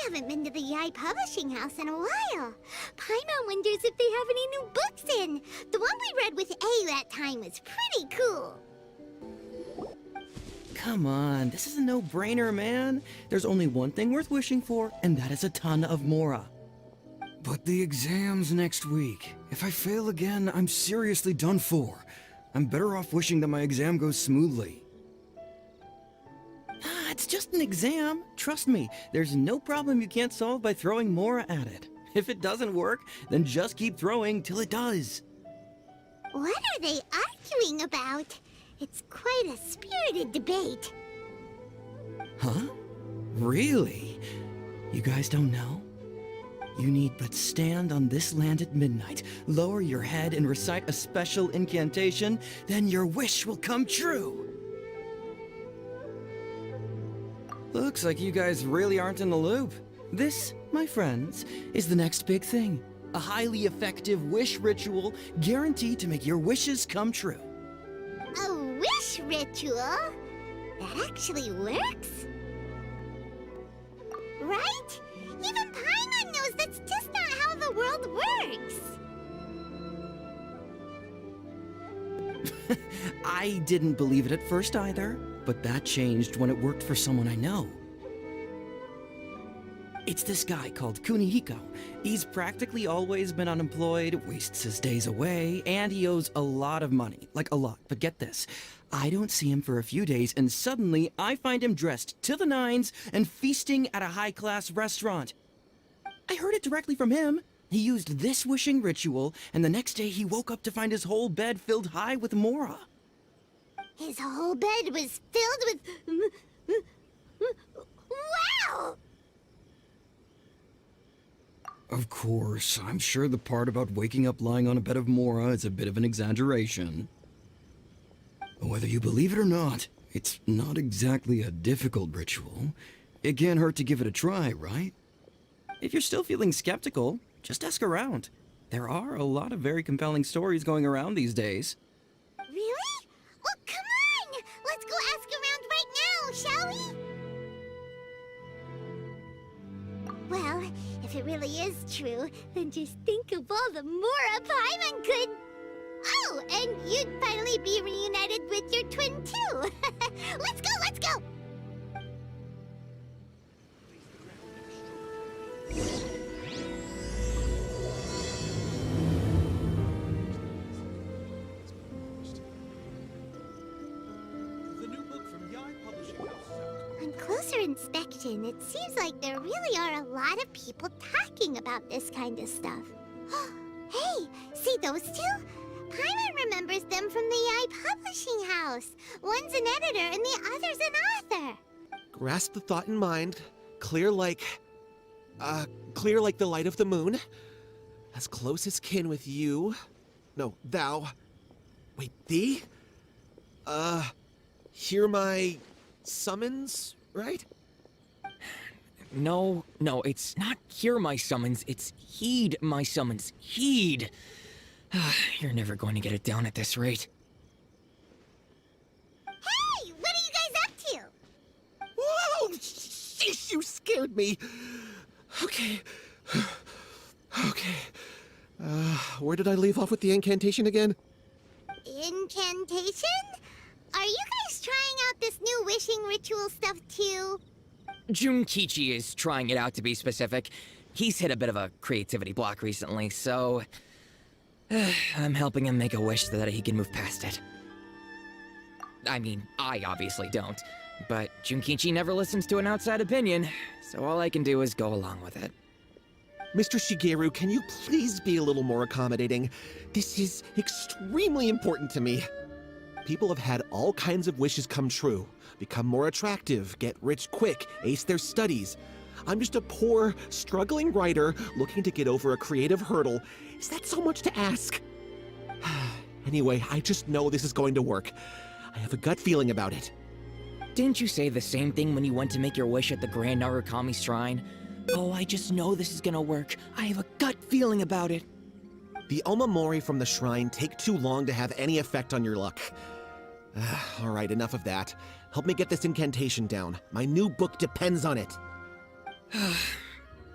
haven't been to the Yae Publishing House in a while. Paimon wonders if they have any new books in. The one we read with A that time was pretty cool. Come on, this is a no-brainer, man. There's only one thing worth wishing for, and that is a ton of Mora. But the exam's next week. If I fail again, I'm seriously done for. I'm better off wishing that my exam goes smoothly. It's just an exam. Trust me, there's no problem you can't solve by throwing Mora at it. If it doesn't work, then just keep throwing till it does. What are they arguing about? It's quite a spirited debate. Huh? Really? You guys don't know? You need but stand on this land at midnight, lower your head and recite a special incantation, then your wish will come true. Looks like you guys really aren't in the loop. This, my friends, is the next big thing. A highly effective wish ritual guaranteed to make your wishes come true. A wish ritual? That actually works? Right? Even Paimon knows that's just not how the world works. I didn't believe it at first either, but that changed when it worked for someone I know. It's this guy called Kunihiko. He's practically always been unemployed, wastes his days away, and he owes a lot of money. Like a lot, but get this. I don't see him for a few days, and suddenly I find him dressed to the nines and feasting at a high-class restaurant. I heard it directly from him. He used this wishing ritual, and the next day he woke up to find his whole bed filled high with Mora. His whole bed was filled with... Wow! Of course, I'm sure the part about waking up lying on a bed of Mora is a bit of an exaggeration. Whether you believe it or not, it's not exactly a difficult ritual. It can't hurt to give it a try, right? If you're still feeling skeptical, just ask around. There are a lot of very compelling stories going around these days. Really? Well, come on! Let's go ask around right now, shall we? Well, if it really is true, then just think of all the Mora Paimon could... Oh, and you'd finally be reunited with your twin, too! Let's go, let's go! On closer inspection, it seems like there really are a lot of people talking about this kind of stuff. Hey, see those two? Paimon remembers them from the Yae Publishing House. One's an editor and the other's an author. Grasp the thought in mind. Clear like the light of the moon. As close as kin with you. No, thou. Wait, thee? Hear my summons, right? No, it's not hear my summons, it's heed my summons. Heed! You're never going to get it down at this rate. Hey, what are you guys up to? Whoa! Sheesh, you scared me! Okay. Okay. Where did I leave off with the incantation again? Incantation? Are you guys trying out this new wishing ritual stuff too? Junkichi is trying it out, to be specific. He's hit a bit of a creativity block recently, so... I'm helping him make a wish so that he can move past it. I mean, I obviously don't, but Junkichi never listens to an outside opinion, so all I can do is go along with it. Mr. Shigeru, can you please be a little more accommodating? This is extremely important to me. People have had all kinds of wishes come true. Become more attractive, get rich quick, ace their studies. I'm just a poor, struggling writer looking to get over a creative hurdle. Is that so much to ask? Anyway, I just know this is going to work. I have a gut feeling about it. Didn't you say the same thing when you went to make your wish at the Grand Narukami Shrine? Oh, I just know this is gonna work. I have a gut feeling about it. The Omamori from the shrine take too long to have any effect on your luck. Alright, enough of that. Help me get this incantation down. My new book depends on it.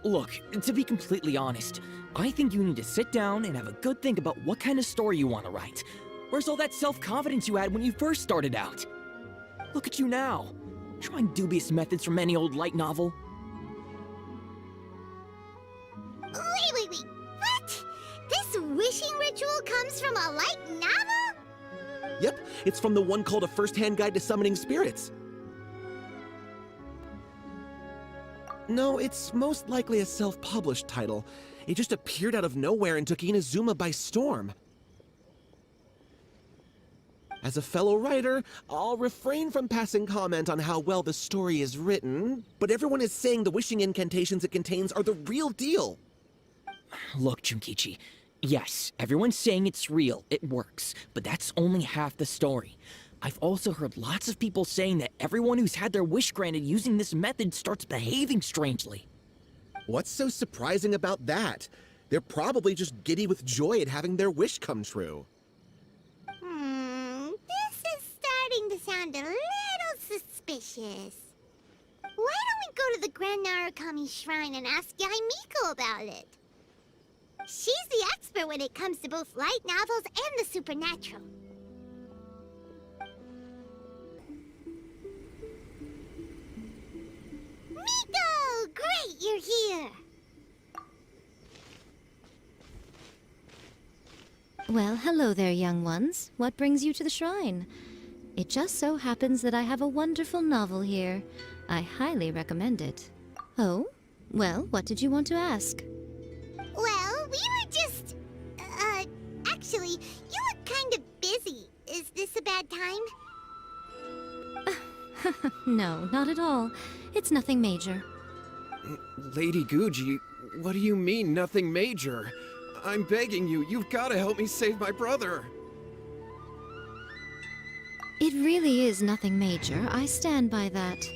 Look, to be completely honest, I think you need to sit down and have a good think about what kind of story you want to write. Where's all that self-confidence you had when you first started out? Look at you now, trying dubious methods from any old light novel. Wait. What? This wishing ritual comes from a light novel? Yep, it's from the one called A First-Hand Guide to Summoning Spirits. No, it's most likely a self-published title. It just appeared out of nowhere and took Inazuma by storm. As a fellow writer, I'll refrain from passing comment on how well the story is written, but everyone is saying the wishing incantations it contains are the real deal. Look, Junkichi, yes, everyone's saying it's real, it works, but that's only half the story. I've also heard lots of people saying that everyone who's had their wish granted using this method starts behaving strangely. What's so surprising about that? They're probably just giddy with joy at having their wish come true. This is starting to sound a little suspicious. Why don't we go to the Grand Narukami Shrine and ask Yae Miko about it? She's the expert when it comes to both light novels and the supernatural. Miko! Great, you're here! Well, hello there, young ones. What brings you to the shrine? It just so happens that I have a wonderful novel here. I highly recommend it. Oh? Well, what did you want to ask? Well, we were just... actually, you look kind of busy. Is this a bad time? No, not at all. It's nothing major. Lady Guji, what do you mean, nothing major? I'm begging you, you've got to help me save my brother. It really is nothing major. I stand by that.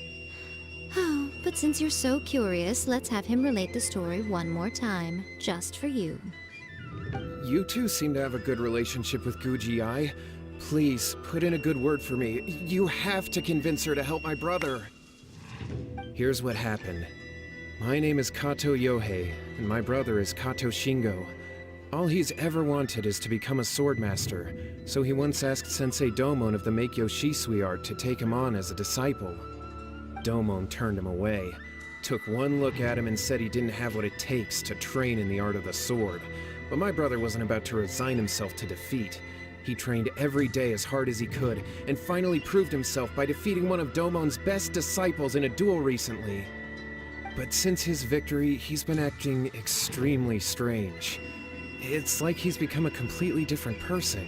Oh, but since you're so curious, let's have him relate the story one more time, just for you. You two seem to have a good relationship with Guji-ai. Please, put in a good word for me. You have to convince her to help my brother. Here's what happened. My name is Kato Yohei, and my brother is Kato Shingo. All he's ever wanted is to become a swordmaster, so he once asked Sensei Domon of the Meikyo Shisui art to take him on as a disciple. Domon turned him away, took one look at him and said he didn't have what it takes to train in the art of the sword. But my brother wasn't about to resign himself to defeat. He trained every day as hard as he could, and finally proved himself by defeating one of Domon's best disciples in a duel recently. But since his victory, he's been acting extremely strange. It's like he's become a completely different person.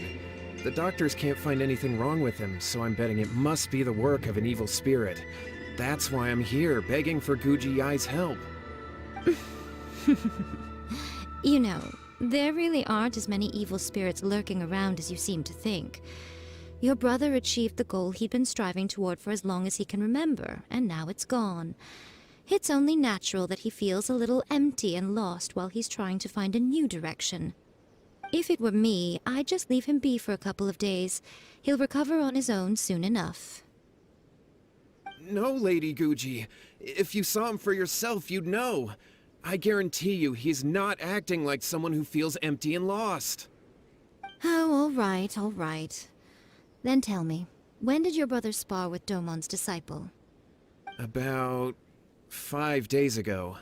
The doctors can't find anything wrong with him, so I'm betting it must be the work of an evil spirit. That's why I'm here, begging for Guji-ai's help. You know, there really aren't as many evil spirits lurking around as you seem to think. Your brother achieved the goal he'd been striving toward for as long as he can remember, and now it's gone. It's only natural that he feels a little empty and lost while he's trying to find a new direction. If it were me, I'd just leave him be for a couple of days. He'll recover on his own soon enough. No, Lady Guji. If you saw him for yourself, you'd know. I guarantee you, he's not acting like someone who feels empty and lost. Oh, all right. Then tell me, when did your brother spar with Domon's disciple? About 5 days ago.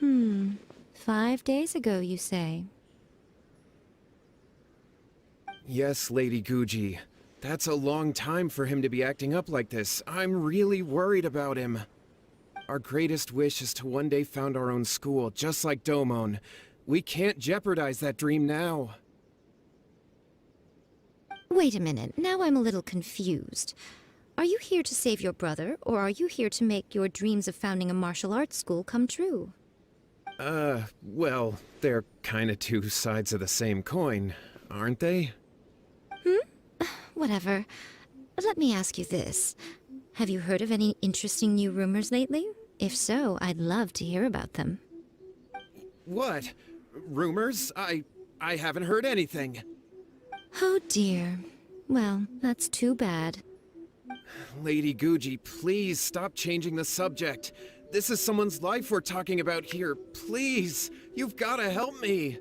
5 days ago, you say? Yes, Lady Guji. That's a long time for him to be acting up like this. I'm really worried about him. Our greatest wish is to one day found our own school, just like Domon. We can't jeopardize that dream now. Wait a minute, now I'm a little confused. Are you here to save your brother, or are you here to make your dreams of founding a martial arts school come true? Well, they're kinda two sides of the same coin, aren't they? Whatever. Let me ask you this. Have you heard of any interesting new rumors lately? If so, I'd love to hear about them. What? Rumors? I haven't heard anything. Oh dear. Well, that's too bad. Lady Guji, please stop changing the subject. This is someone's life we're talking about here. Please, you've gotta help me.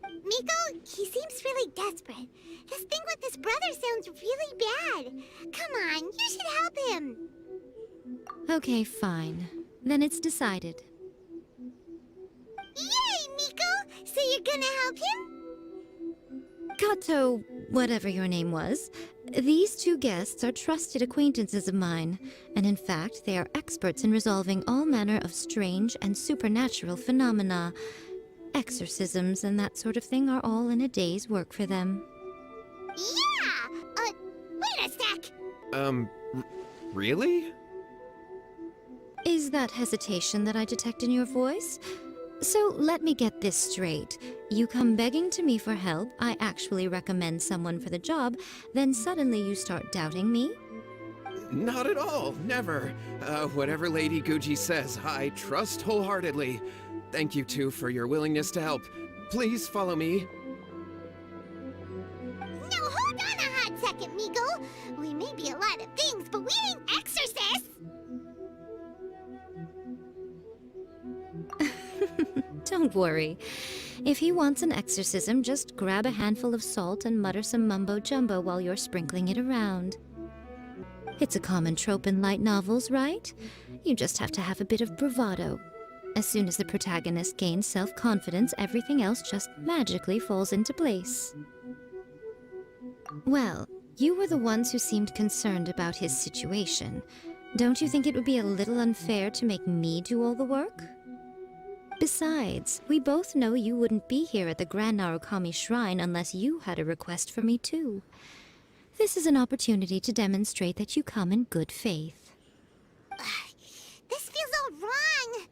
Miko, he seems really desperate. This thing with his brother sounds really bad. Come on, you should help him. Okay, fine. Then it's decided. Yay, Miko! So you're gonna help him? Kato, whatever your name was, these two guests are trusted acquaintances of mine, and in fact, they are experts in resolving all manner of strange and supernatural phenomena. Exorcisms and that sort of thing are all in a day's work for them. Yeah! Wait a sec! Really? Is that hesitation that I detect in your voice? So let me get this straight. You come begging to me for help, I actually recommend someone for the job, then suddenly you start doubting me? Not at all, never. Whatever Lady Guji says, I trust wholeheartedly. Thank you two for your willingness to help. Please follow me. Now hold on a hot second, Miko. We may be a lot of things, but we ain't exorcists! Don't worry. If he wants an exorcism, just grab a handful of salt and mutter some mumbo-jumbo while you're sprinkling it around. It's a common trope in light novels, right? You just have to have a bit of bravado. As soon as the protagonist gains self-confidence, everything else just magically falls into place. Well, you were the ones who seemed concerned about his situation. Don't you think it would be a little unfair to make me do all the work? Besides, we both know you wouldn't be here at the Grand Narukami Shrine unless you had a request for me too. This is an opportunity to demonstrate that you come in good faith. This feels all wrong.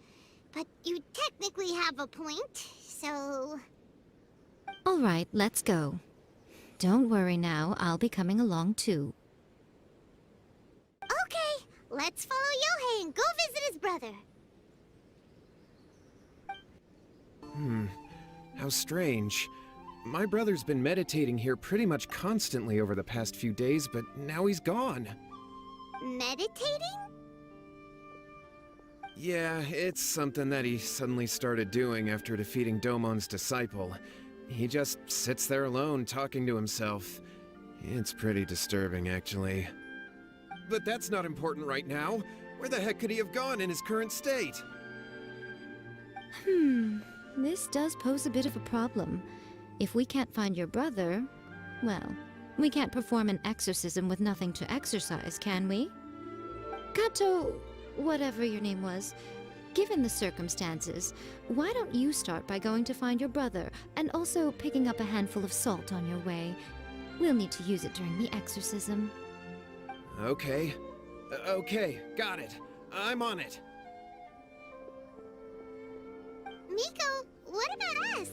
But you technically have a point, so... All right, let's go. Don't worry now, I'll be coming along too. Okay, let's follow Yohei and go visit his brother. How strange. My brother's been meditating here pretty much constantly over the past few days, but now he's gone. Meditating? Yeah, it's something that he suddenly started doing after defeating Domon's disciple. He just sits there alone, talking to himself. It's pretty disturbing, actually. But that's not important right now. Where the heck could he have gone in his current state? This does pose a bit of a problem. If we can't find your brother, well, we can't perform an exorcism with nothing to exorcise, can we? Kato, whatever your name was, given the circumstances, why don't you start by going to find your brother, and also picking up a handful of salt on your way? We'll need to use it during the exorcism. Okay. Okay, got it. I'm on it. Miko, what about us?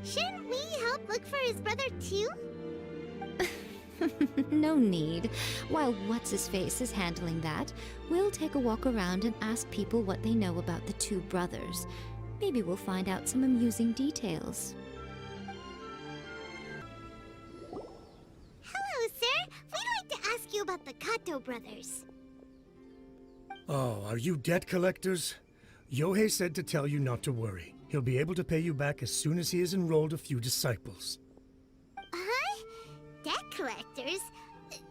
Shouldn't we help look for his brother too? No need. While What's-His-Face is handling that, we'll take a walk around and ask people what they know about the two brothers. Maybe we'll find out some amusing details. Hello, sir. We'd like to ask you about the Kato brothers. Oh, are you debt collectors? Yohei said to tell you not to worry. He'll be able to pay you back as soon as he has enrolled a few disciples. Huh? Debt collectors?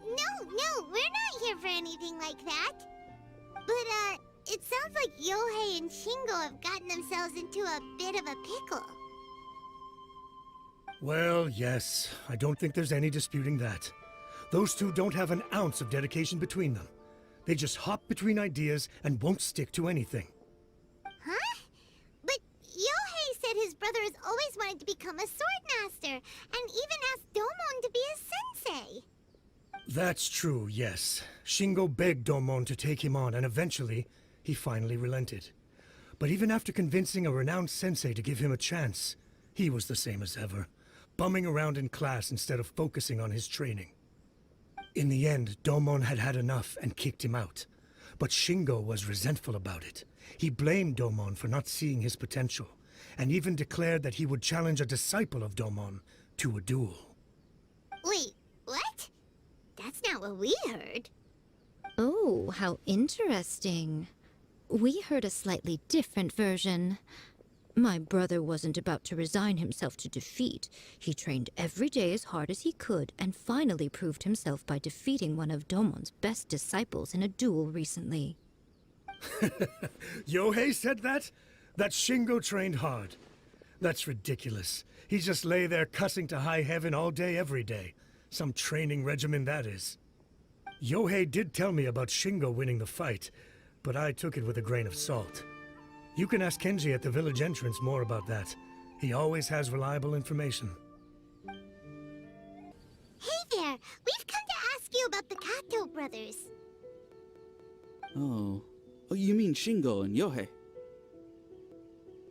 No, we're not here for anything like that. But, it sounds like Yohei and Shingo have gotten themselves into a bit of a pickle. Well, yes. I don't think there's any disputing that. Those two don't have an ounce of dedication between them. They just hop between ideas and won't stick to anything. Huh? But Yohei said his brother has always wanted to become a sword master, and even asked Domon to be his sensei. That's true, yes. Shingo begged Domon to take him on, and eventually, he finally relented. But even after convincing a renowned sensei to give him a chance, he was the same as ever, bumming around in class instead of focusing on his training. In the end, Domon had had enough and kicked him out. But Shingo was resentful about it. He blamed Domon for not seeing his potential, and even declared that he would challenge a disciple of Domon to a duel. Wait, what? That's not what we heard. Oh, how interesting. we heard a slightly different version. My brother wasn't about to resign himself to defeat. He trained every day as hard as he could and finally proved himself by defeating one of Domon's best disciples in a duel recently. Yohei said that? That Shingo trained hard. That's ridiculous. He just lay there cussing to high heaven all day, every day. Some training regimen, that is. Yohei did tell me about Shingo winning the fight, but I took it with a grain of salt. You can ask Kenji at the village entrance more about that. He always has reliable information. Hey there! We've come to ask you about the Kato brothers. Oh, you mean Shingo and Yohei?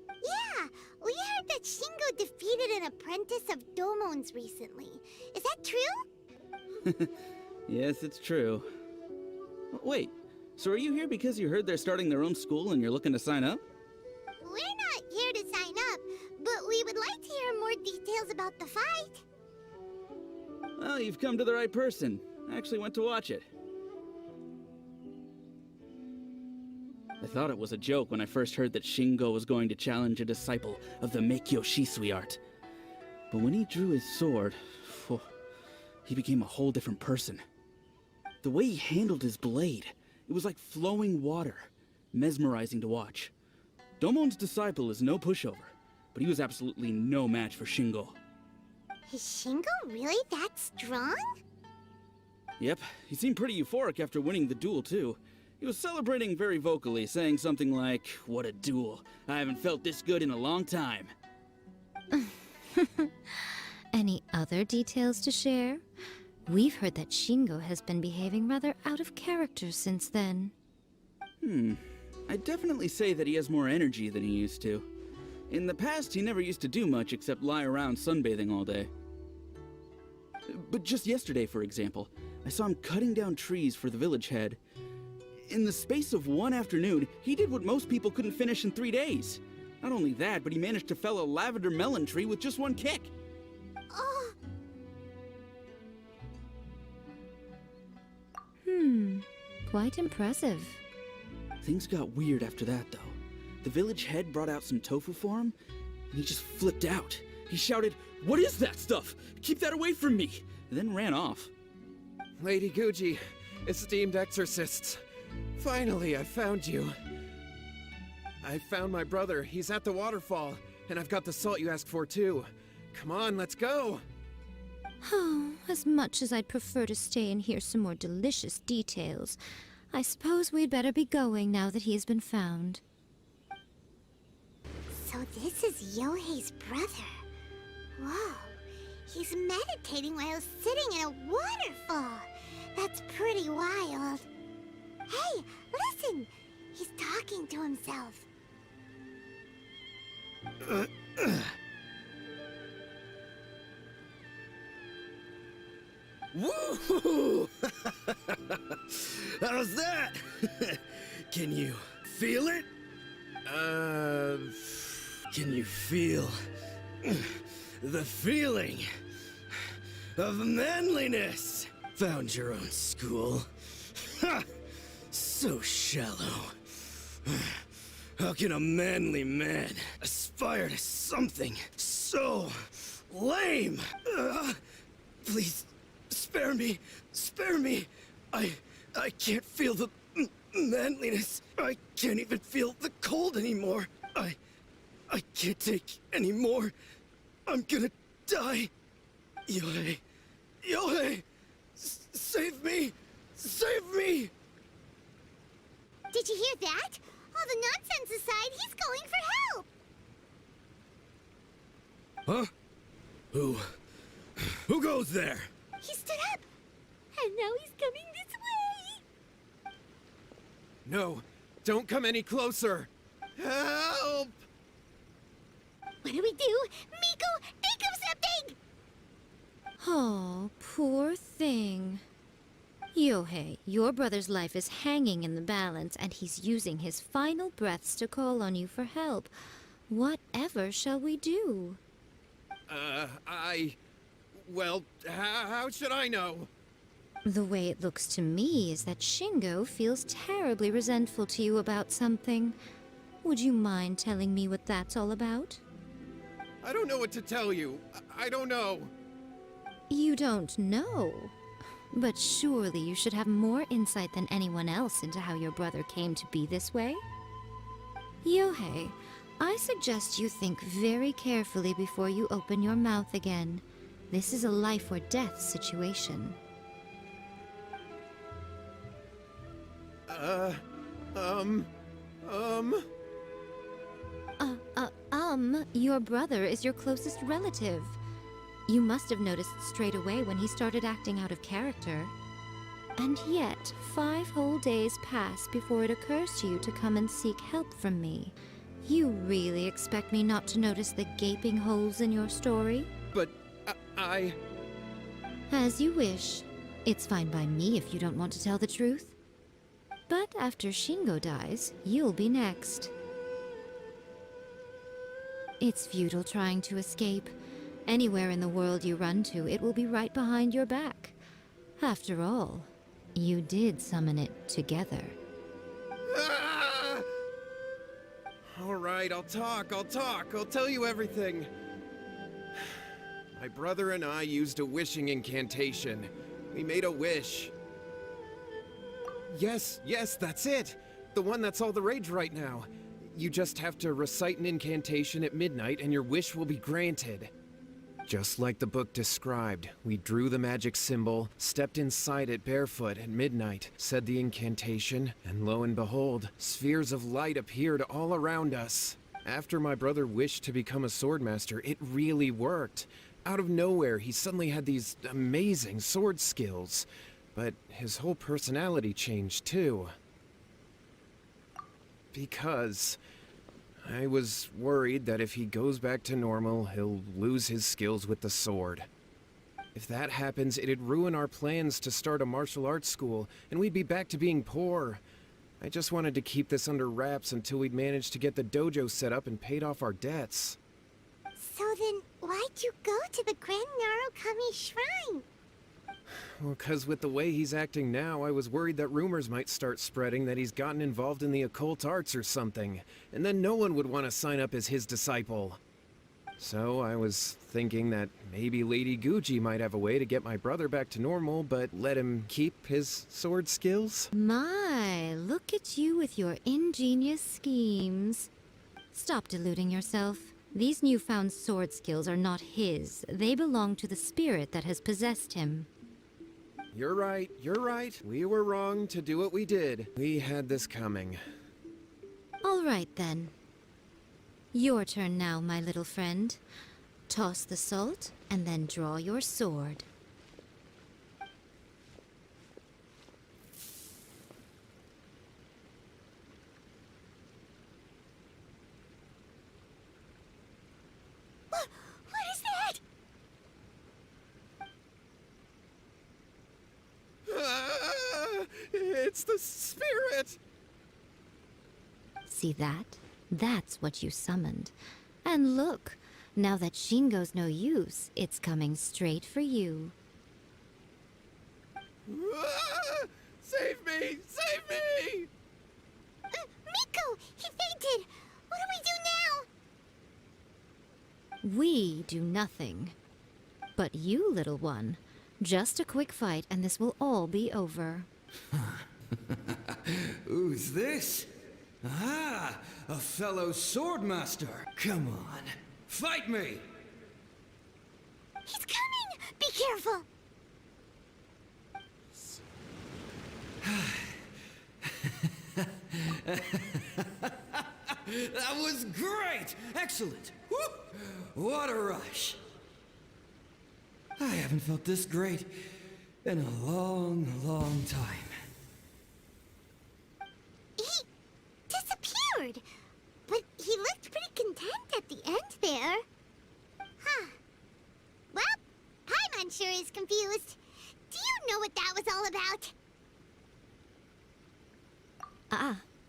Yeah, we heard that Shingo defeated an apprentice of Domon's recently. Is that true? Yes, it's true. Wait, so are you here because you heard they're starting their own school and you're looking to sign up? We're not here to sign up, but we would like to hear more details about the fight. Well, you've come to the right person. I actually went to watch it. I thought it was a joke when I first heard that Shingo was going to challenge a disciple of the Meikyo Shisui art. But when he drew his sword, he became a whole different person. The way he handled his blade, it was like flowing water, mesmerizing to watch. Domon's disciple is no pushover, but he was absolutely no match for Shingo. Is Shingo really that strong? Yep, he seemed pretty euphoric after winning the duel too. He was celebrating very vocally, saying something like, "What a duel. I haven't felt this good in a long time." Any other details to share? We've heard that Shingo has been behaving rather out of character since then. I'd definitely say that he has more energy than he used to. In the past, he never used to do much except lie around sunbathing all day. But just yesterday, for example, I saw him cutting down trees for the village head. In the space of one afternoon, he did what most people couldn't finish in 3 days. Not only that, but he managed to fell a lavender melon tree with just one kick. Oh, Quite impressive. Things got weird after that, though. The village head brought out some tofu for him, and he just flipped out. He shouted, "What is that stuff? Keep that away from me!" and then ran off. Lady Guji, esteemed exorcists. Finally, I found you. I found my brother. He's at the waterfall, and I've got the salt you asked for, too. Come on, let's go! Oh, as much as I'd prefer to stay and hear some more delicious details, I suppose we'd better be going now that he has been found. so this is Yohei's brother. Whoa, he's meditating while sitting in a waterfall. That's pretty wild. Hey, listen! He's talking to himself. Woo! How's that? Can you feel it? Can you feel the feeling of manliness? Found your own school. Ha! So shallow. How can a manly man aspire to something so lame? Please, spare me. Spare me. I can't feel the manliness. I can't even feel the cold anymore. I can't take any more. I'm gonna die. Yohei. Yohei! Save me! Save me! Did you hear that? All the nonsense aside, he's going for help! Huh? Who goes there? He stood up, and now he's coming this way! No, don't come any closer! Help! What do we do? Miko, think of something! Oh, poor thing. Yohei, your brother's life is hanging in the balance, and he's using his final breaths to call on you for help. Whatever shall we do? Well, how should I know? The way it looks to me is that Shingo feels terribly resentful to you about something. Would you mind telling me what that's all about? I don't know what to tell you. I don't know. You don't know? But surely you should have more insight than anyone else into how your brother came to be this way? Yohei, I suggest you think very carefully before you open your mouth again. This is a life or death situation. Your brother is your closest relative. You must have noticed straight away when he started acting out of character. And yet, 5 whole days pass before it occurs to you to come and seek help from me. You really expect me not to notice the gaping holes in your story? But I... As you wish. It's fine by me if you don't want to tell the truth. But after Shingo dies, you'll be next. It's futile trying to escape. Anywhere in the world you run to, it will be right behind your back. After all, you did summon it together. Ah! All right, I'll talk. I'll tell you everything. My brother and I used a wishing incantation. We made a wish. Yes, that's it. The one that's all the rage right now. You just have to recite an incantation at midnight and your wish will be granted. Just like the book described, we drew the magic symbol, stepped inside it barefoot at midnight, said the incantation, and lo and behold, spheres of light appeared all around us. After my brother wished to become a swordmaster, it really worked. Out of nowhere, he suddenly had these amazing sword skills. But his whole personality changed too. Because I was worried that if he goes back to normal, he'll lose his skills with the sword. If that happens, it'd ruin our plans to start a martial arts school, and we'd be back to being poor. I just wanted to keep this under wraps until we'd managed to get the dojo set up and paid off our debts. So then, why'd you go to the Grand Narukami Shrine? Well, 'cause with the way he's acting now, I was worried that rumors might start spreading that he's gotten involved in the occult arts or something, and then no one would want to sign up as his disciple. So I was thinking that maybe Lady Guji might have a way to get my brother back to normal, but let him keep his sword skills. My, look at you with your ingenious schemes. Stop deluding yourself. These newfound sword skills are not his. They belong to the spirit that has possessed him. You're right. We were wrong to do what we did. We had this coming. All right, then. Your turn now, my little friend. Toss the salt, and then draw your sword. What is that? It's the spirit! See that? That's what you summoned. And look, now that Shingo's no use, it's coming straight for you. Save me! Save me! Miko! He fainted! What do we do now? We do nothing. But you, little one, just a quick fight and this will all be over. Who's this? Ah, a fellow swordmaster. Come on, fight me! He's coming! Be careful! That was great! Excellent! Woo! What a rush! I haven't felt this great in a long, long time. He disappeared! But he looked pretty content at the end there. Huh. Well, Paimon sure is confused. Do you know what that was all about?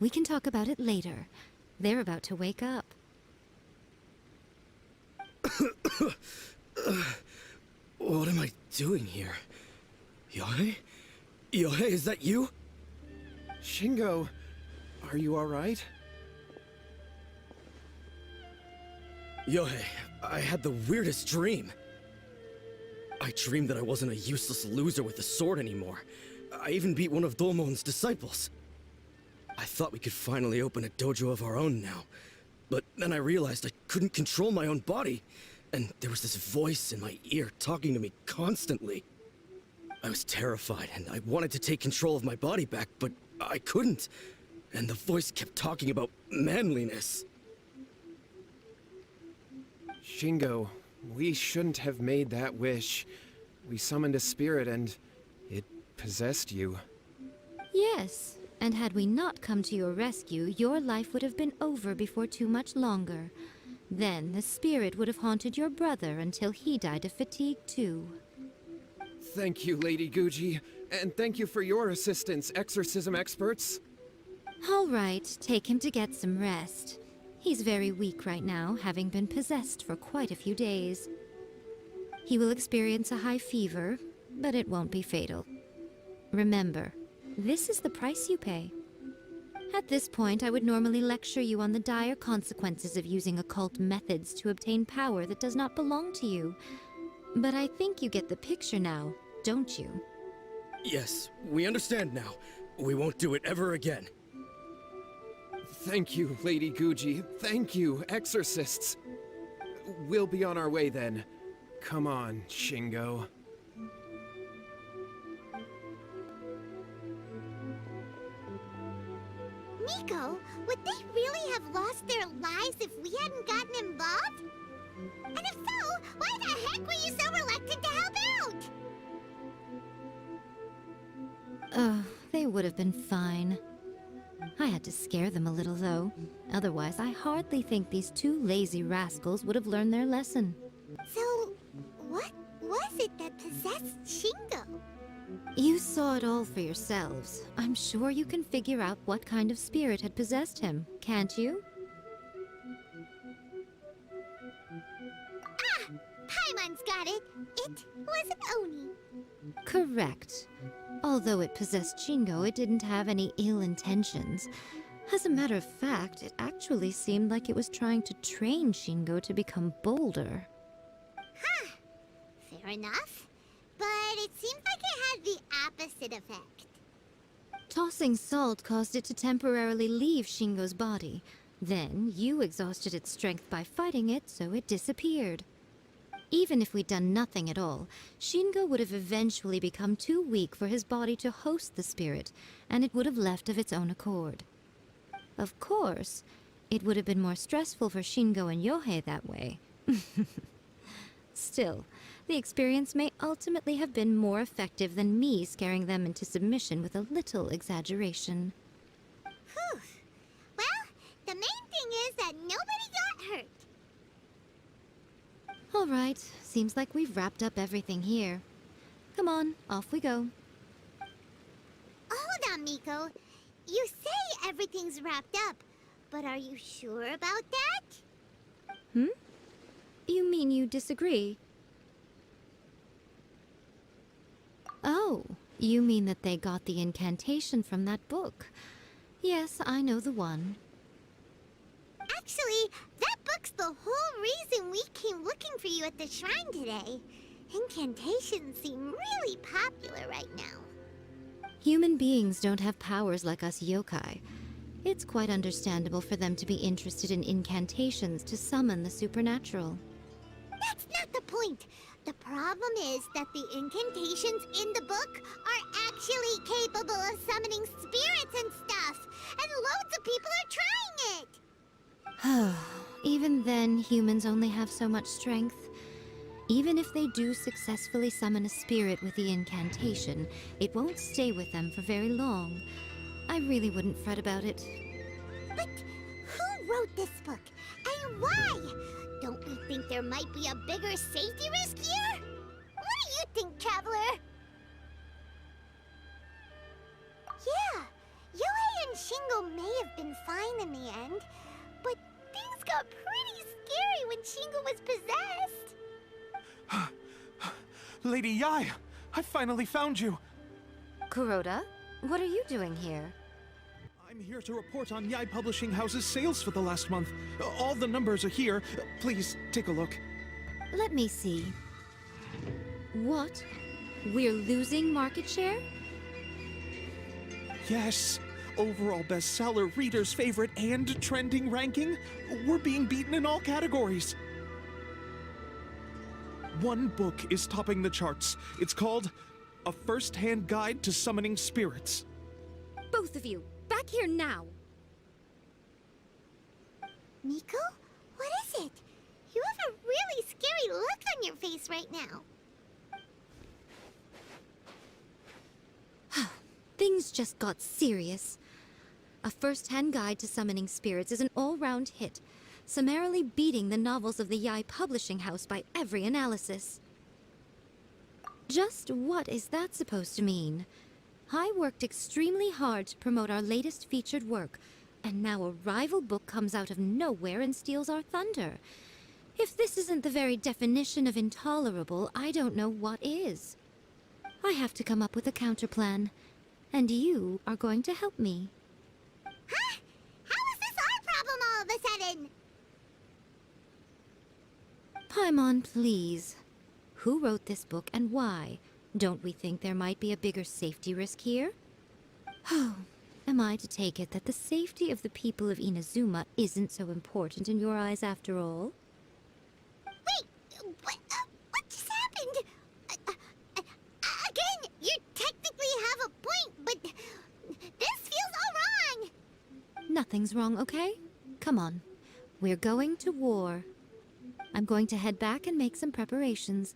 We can talk about it later. They're about to wake up. What am I doing here? Yae? Yae, is that you? Shingo, are you alright? Yae, I had the weirdest dream. I dreamed that I wasn't a useless loser with a sword anymore. I even beat one of Domon's disciples. I thought we could finally open a dojo of our own now. But then I realized I couldn't control my own body. And there was this voice in my ear talking to me constantly. I was terrified and I wanted to take control of my body back, but I couldn't. And the voice kept talking about manliness. Shingo, we shouldn't have made that wish. We summoned a spirit and it possessed you. Yes, and had we not come to your rescue, your life would have been over before too much longer. Then the spirit would have haunted your brother until he died of fatigue too. Thank you, Lady Guji, and thank you for your assistance, exorcism experts. All right, take him to get some rest. He's very weak right now, having been possessed for quite a few days. He will experience a high fever, but it won't be fatal. Remember, this is the price you pay. At this point, I would normally lecture you on the dire consequences of using occult methods to obtain power that does not belong to you. But I think you get the picture now, don't you? Yes, we understand now. We won't do it ever again. Thank you, Lady Guji. Thank you, exorcists. We'll be on our way then. Come on, Shingo. Miko, would they really have lost their lives if we hadn't gotten involved? And if so, why the heck were you so reluctant to help out? They would have been fine. I had to scare them a little, though. Otherwise, I hardly think these two lazy rascals would have learned their lesson. So, what was it that possessed Shingo? You saw it all for yourselves. I'm sure you can figure out what kind of spirit had possessed him, can't you? Ah! Paimon's got it! It was an Oni. Correct. Although it possessed Shingo, it didn't have any ill intentions. As a matter of fact, it actually seemed like it was trying to train Shingo to become bolder. Huh. Fair enough. But it seems like it had the opposite effect. Tossing salt caused it to temporarily leave Shingo's body. Then, you exhausted its strength by fighting it, so it disappeared. Even if we'd done nothing at all, Shingo would have eventually become too weak for his body to host the spirit, and it would have left of its own accord. Of course, it would have been more stressful for Shingo and Yohei that way. Still, the experience may ultimately have been more effective than me scaring them into submission with a little exaggeration. Whew. Well, the main thing is that nobody got hurt. All right, seems like we've wrapped up everything here. Come on, off we go. Hold on, Miko. You say everything's wrapped up, but are you sure about that? You mean you disagree? Oh, you mean that they got the incantation from that book. Yes, I know the one. Actually, that book's the whole reason we came looking for you at the shrine today. Incantations seem really popular right now. Human beings don't have powers like us yokai. It's quite understandable for them to be interested in incantations to summon the supernatural. That's not the point. The problem is that the incantations in the book are actually capable of summoning spirits and stuff. And loads of people are trying it. Even then, humans only have so much strength. Even if they do successfully summon a spirit with the incantation, it won't stay with them for very long. I really wouldn't fret about it. But who wrote this book? And why? Don't we think there might be a bigger safety risk here? What do you think, Traveler? Yeah, Yohei and Shingo may have been fine in the end, but things got pretty scary when Shingo was possessed. Lady Yae, I finally found you. Kuroda, what are you doing here? I'm here to report on Yae Publishing House's sales for the last month. All the numbers are here. Please, take a look. Let me see. What? We're losing market share? Yes. Overall bestseller, readers' favorite, and trending ranking. We're being beaten in all categories. One book is topping the charts. It's called A First-Hand Guide to Summoning Spirits. Both of you, back here now! Miko? What is it? You have a really scary look on your face right now. Things just got serious. A First-Hand Guide to Summoning Spirits is an all-round hit, summarily beating the novels of the Yae Publishing House by every analysis. Just what is that supposed to mean? I worked extremely hard to promote our latest featured work, and now a rival book comes out of nowhere and steals our thunder. If this isn't the very definition of intolerable, I don't know what is. I have to come up with a counterplan, and you are going to help me. Huh? How is this our problem all of a sudden? Paimon, please. Who wrote this book and why? Don't we think there might be a bigger safety risk here? Oh, am I to take it that the safety of the people of Inazuma isn't so important in your eyes after all? Wait, what just happened? Again, you technically have a point, but this feels all wrong. Nothing's wrong, okay? Come on. We're going to war. I'm going to head back and make some preparations.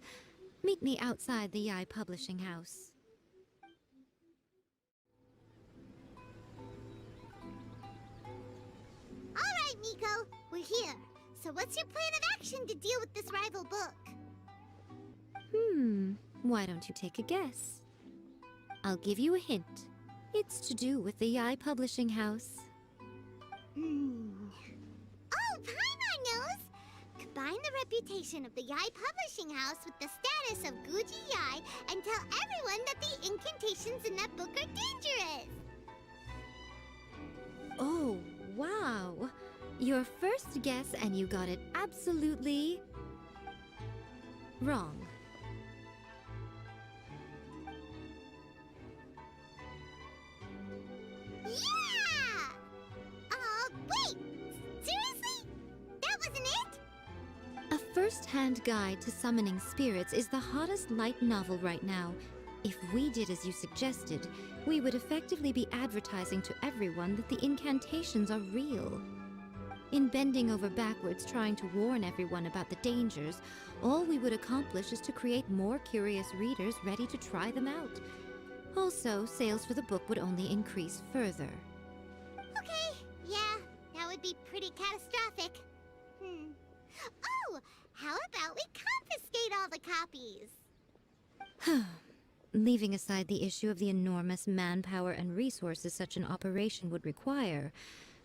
Meet me outside the Yae Publishing House. All right, Miko, we're here. So what's your plan of action to deal with this rival book? Why don't you take a guess? I'll give you a hint. It's to do with the Yae Publishing House. Oh, Paimon knows! Combine the reputation of the Yae Publishing House with the status of Guji Yae and tell everyone that the incantations in that book are dangerous! Oh, wow. Your first guess and you got it absolutely wrong. Yeah! Wait! Seriously? That wasn't it? A first-hand guide to summoning spirits is the hottest light novel right now. If we did as you suggested, we would effectively be advertising to everyone that the incantations are real. In bending over backwards trying to warn everyone about the dangers, all we would accomplish is to create more curious readers ready to try them out. Also, sales for the book would only increase further. Okay, yeah, that would be pretty catastrophic. Oh, how about we confiscate all the copies? Leaving aside the issue of the enormous manpower and resources such an operation would require,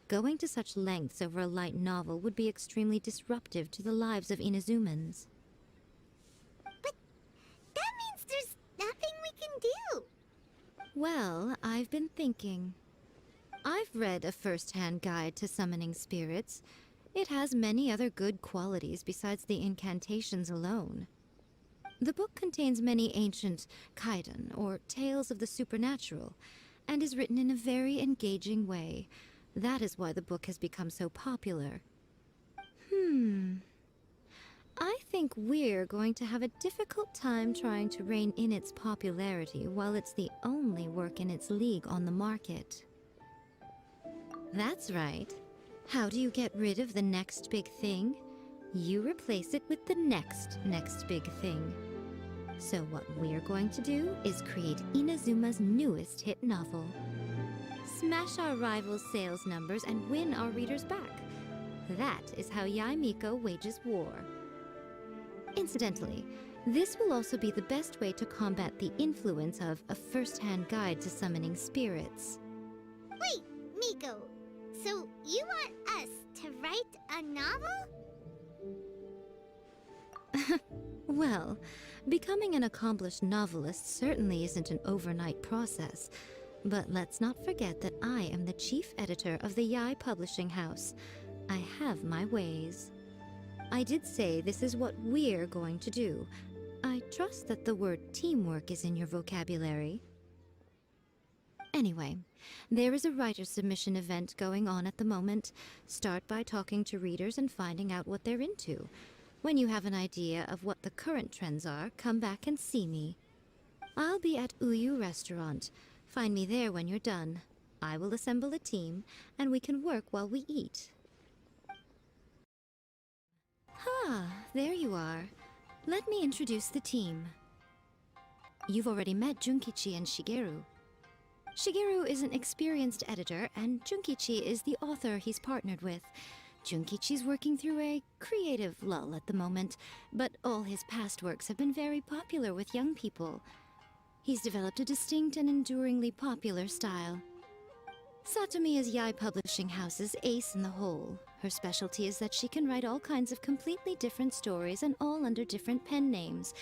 going to such lengths over a light novel would be extremely disruptive to the lives of Inazumans. But that means there's nothing we can do. Well, I've been thinking. I've read A First-Hand Guide to Summoning Spirits. It has many other good qualities besides the incantations alone. The book contains many ancient kaiden, or tales of the supernatural, and is written in a very engaging way. That is why the book has become so popular. I think we're going to have a difficult time trying to rein in its popularity while it's the only work in its league on the market. That's right. How do you get rid of the next big thing? You replace it with the next big thing. So what we're going to do is create Inazuma's newest hit novel. Smash our rivals' sales numbers and win our readers back. That is how Yae Miko wages war. Incidentally, this will also be the best way to combat the influence of A First-Hand Guide to Summoning Spirits. Wait, Miko, so you want us to write a novel? Well, becoming an accomplished novelist certainly isn't an overnight process. But let's not forget that I am the chief editor of the Yae Publishing House. I have my ways. I did say this is what we're going to do. I trust that the word teamwork is in your vocabulary. Anyway, there is a writer submission event going on at the moment. Start by talking to readers and finding out what they're into. When you have an idea of what the current trends are, come back and see me. I'll be at Uyu Restaurant. Find me there when you're done. I will assemble a team, and we can work while we eat. There you are. Let me introduce the team. You've already met Junkichi and Shigeru. Shigeru is an experienced editor, and Junkichi is the author he's partnered with. Junkichi's working through a creative lull at the moment, but all his past works have been very popular with young people. He's developed a distinct and enduringly popular style. Satomi is Yae Publishing House's ace in the hole. Her specialty is that she can write all kinds of completely different stories and all under different pen names.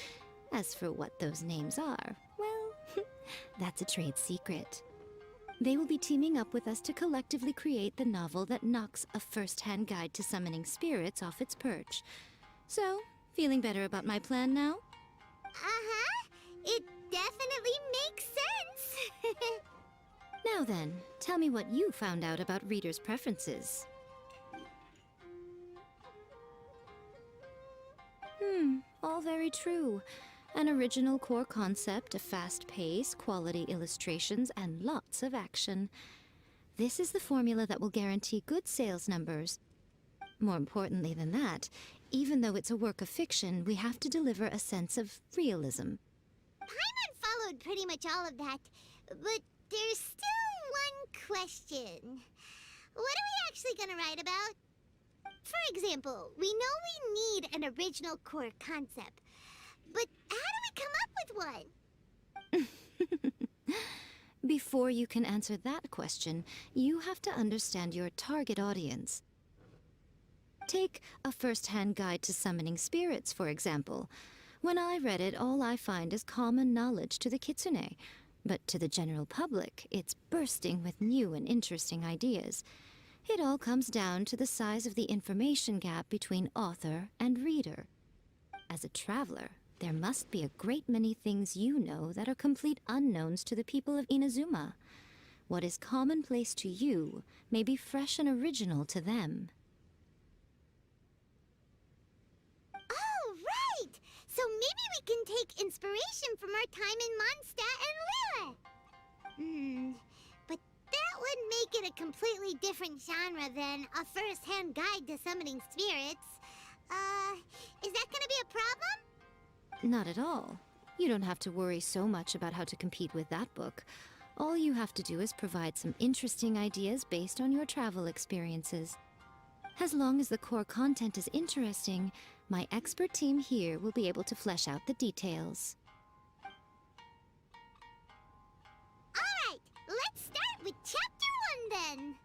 As for what those names are, well, that's a trade secret. They will be teaming up with us to collectively create the novel that knocks a first-hand guide to summoning spirits off its perch. So, feeling better about my plan now? Uh-huh. It definitely makes sense. Now then, tell me what you found out about readers' preferences. All very true. An original core concept, a fast pace, quality illustrations, and lots of action. This is the formula that will guarantee good sales numbers. More importantly than that, even though it's a work of fiction, we have to deliver a sense of realism. Paimon followed pretty much all of that, but there's still one question. What are we actually gonna write about? For example, we know we need an original core concept, but how do we come up with one? Before you can answer that question, you have to understand your target audience. Take a first-hand guide to summoning spirits, for example. When I read it, all I find is common knowledge to the Kitsune. But to the general public, it's bursting with new and interesting ideas. It all comes down to the size of the information gap between author and reader. As a traveler, there must be a great many things you know that are complete unknowns to the people of Inazuma. What is commonplace to you may be fresh and original to them. Oh, right! So maybe we can take inspiration from our time in Mondstadt and Lille. But that would make it a completely different genre than a first-hand guide to summoning spirits. Is that gonna be a problem? Not at all. You don't have to worry so much about how to compete with that book. All you have to do is provide some interesting ideas based on your travel experiences. As long as the core content is interesting, my expert team here will be able to flesh out the details. Alright, let's start with Chapter 1 then.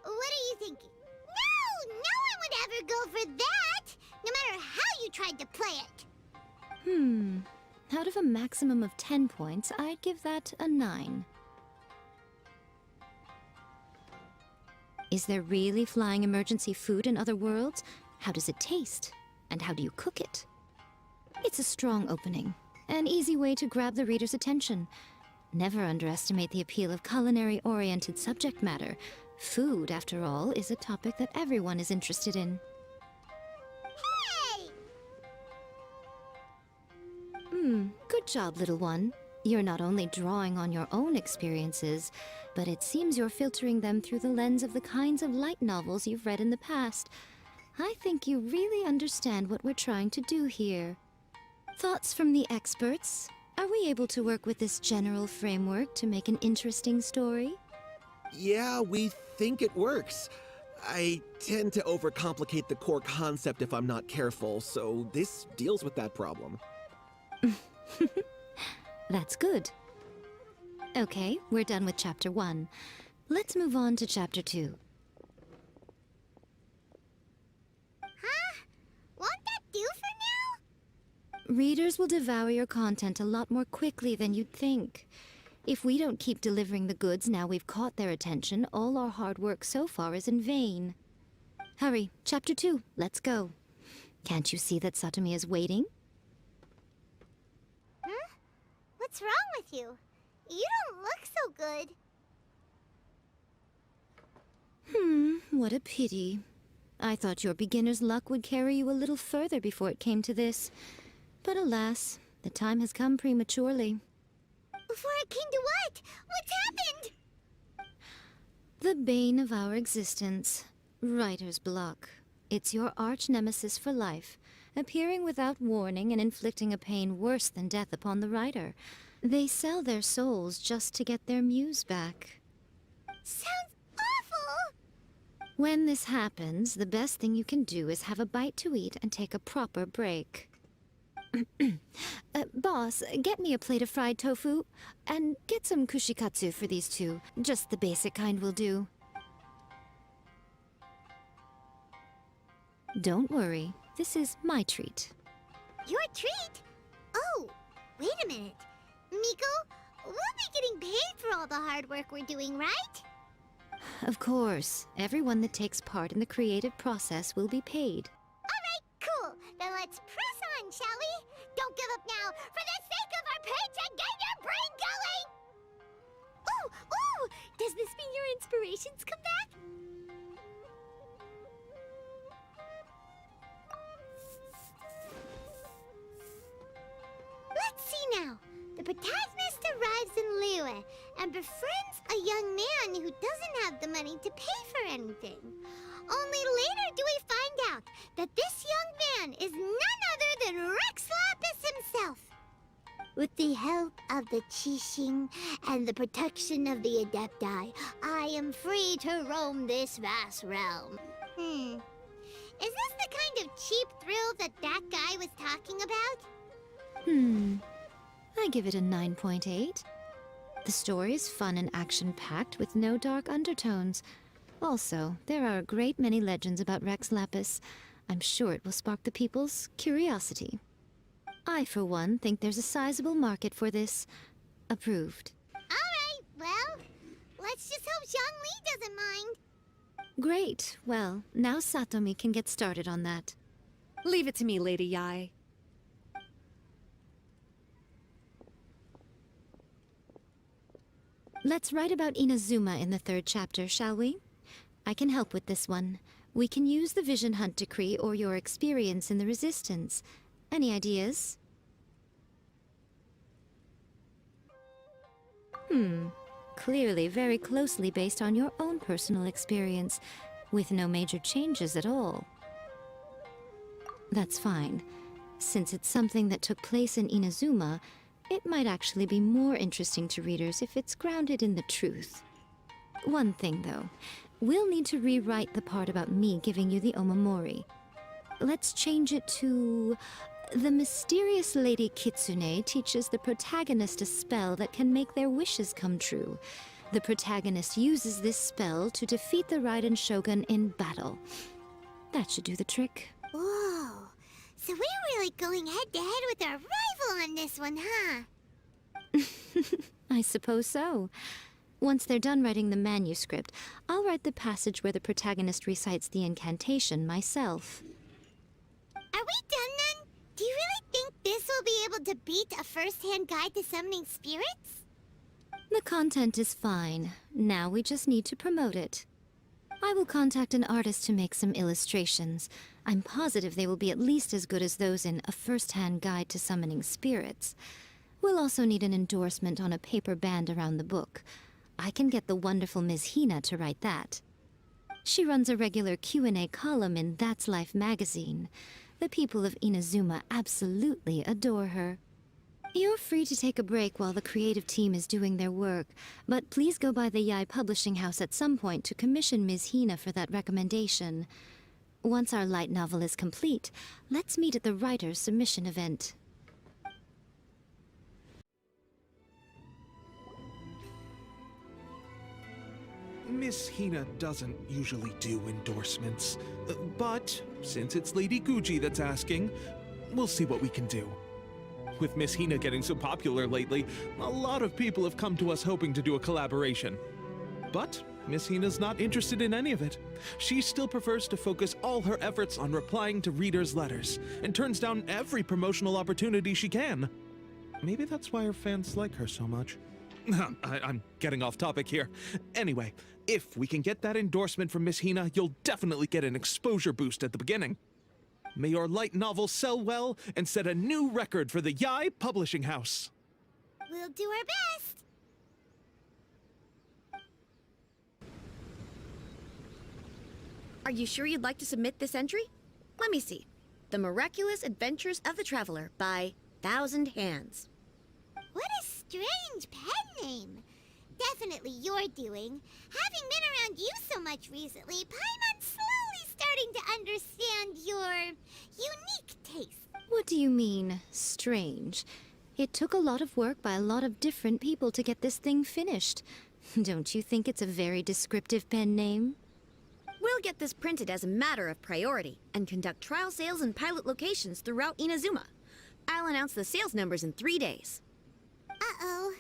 What are you thinking? No! No one would ever go for that! No matter how you tried to play it! Out of a maximum of 10 points, I'd give that a 9. Is there really flying emergency food in other worlds? How does it taste? And how do you cook it? It's a strong opening. An easy way to grab the reader's attention. Never underestimate the appeal of culinary-oriented subject matter. Food, after all, is a topic that everyone is interested in. Hey! Good job, little one. You're not only drawing on your own experiences, but it seems you're filtering them through the lens of the kinds of light novels you've read in the past. I think you really understand what we're trying to do here. Thoughts from the experts? Are we able to work with this general framework to make an interesting story? Yeah, we think it works. I tend to overcomplicate the core concept if I'm not careful, so this deals with that problem. That's good. Okay, we're done with Chapter 1. Let's move on to Chapter 2. Huh? Readers will devour your content a lot more quickly than you'd think. If we don't keep delivering the goods now we've caught their attention, all our hard work so far is in vain. Hurry, Chapter 2, let's go. Can't you see that Satomi is waiting? Huh? What's wrong with you? You don't look so good. What a pity. I thought your beginner's luck would carry you a little further before it came to this. But alas, the time has come prematurely. Before it came to what? What's happened? The bane of our existence. Writer's block. It's your arch nemesis for life, appearing without warning and inflicting a pain worse than death upon the writer. They sell their souls just to get their muse back. Sounds awful! When this happens, the best thing you can do is have a bite to eat and take a proper break. Boss, get me a plate of fried tofu, and get some kushikatsu for these two. Just the basic kind will do. Don't worry, this is my treat. Your treat? Oh, wait a minute. Miko, we'll be getting paid for all the hard work we're doing, right? Of course, everyone that takes part in the creative process will be paid. Alright, cool. Then let's press on, shall we? Don't give up now. For the sake of our paycheck, get your brain going! Ooh, ooh! Does this mean your inspirations come back? Let's see now. The protagonist arrives in Liyue and befriends a young man who doesn't have the money to pay for anything. Only later do we find out that this young man is none other than Rex Lapis himself. With the help of the Qixing and the protection of the Adepti, I am free to roam this vast realm. Is this the kind of cheap thrill that guy was talking about? I give it a 9.8. The story is fun and action-packed with no dark undertones. Also, there are a great many legends about Rex Lapis. I'm sure it will spark the people's curiosity. I, for one, think there's a sizable market for this. Approved. Alright, well, let's just hope Zhongli doesn't mind. Great. Well, now Satomi can get started on that. Leave it to me, Lady Yae. Let's write about Inazuma in the 3rd chapter, shall we? I can help with this one. We can use the Vision Hunt Decree or your experience in the Resistance. Any ideas? Clearly very closely based on your own personal experience, with no major changes at all. That's fine. Since it's something that took place in Inazuma, it might actually be more interesting to readers if it's grounded in the truth. One thing, though. We'll need to rewrite the part about me giving you the Omamori. Let's change it to... The mysterious Lady Kitsune teaches the protagonist a spell that can make their wishes come true. The protagonist uses this spell to defeat the Raiden Shogun in battle. That should do the trick. Whoa, so we're really going head-to-head with our rival on this one, huh? I suppose so. Once they're done writing the manuscript, I'll write the passage where the protagonist recites the incantation myself. Are we done then? Do you really think this will be able to beat a first-hand guide to summoning spirits? The content is fine. Now we just need to promote it. I will contact an artist to make some illustrations. I'm positive they will be at least as good as those in A First-Hand Guide to Summoning Spirits. We'll also need an endorsement on a paper band around the book. I can get the wonderful Ms. Hina to write that. She runs a regular Q&A column in That's Life magazine. The people of Inazuma absolutely adore her. You're free to take a break while the creative team is doing their work, but please go by the Yae Publishing House at some point to commission Ms. Hina for that recommendation. Once our light novel is complete, let's meet at the writer's submission event. Miss Hina doesn't usually do endorsements, but since it's Lady Guji that's asking, we'll see what we can do. With Miss Hina getting so popular lately, a lot of people have come to us hoping to do a collaboration. But Miss Hina's not interested in any of it. She still prefers to focus all her efforts on replying to readers' letters, and turns down every promotional opportunity she can. Maybe that's why her fans like her so much. I'm getting off topic here. Anyway, if we can get that endorsement from Miss Hina, you'll definitely get an exposure boost at the beginning. May your light novel sell well and set a new record for the Yae Publishing House. We'll do our best. Are you sure you'd like to submit this entry? Let me see. The Miraculous Adventures of the Traveler by Thousand Hands. What a strange pen name. Definitely your doing. Having been around you so much recently, Paimon's slowly starting to understand your unique taste. What do you mean, strange? It took a lot of work by a lot of different people to get this thing finished. Don't you think it's a very descriptive pen name? We'll get this printed as a matter of priority and conduct trial sales in pilot locations throughout Inazuma. I'll announce the sales numbers in 3 days. Uh-oh.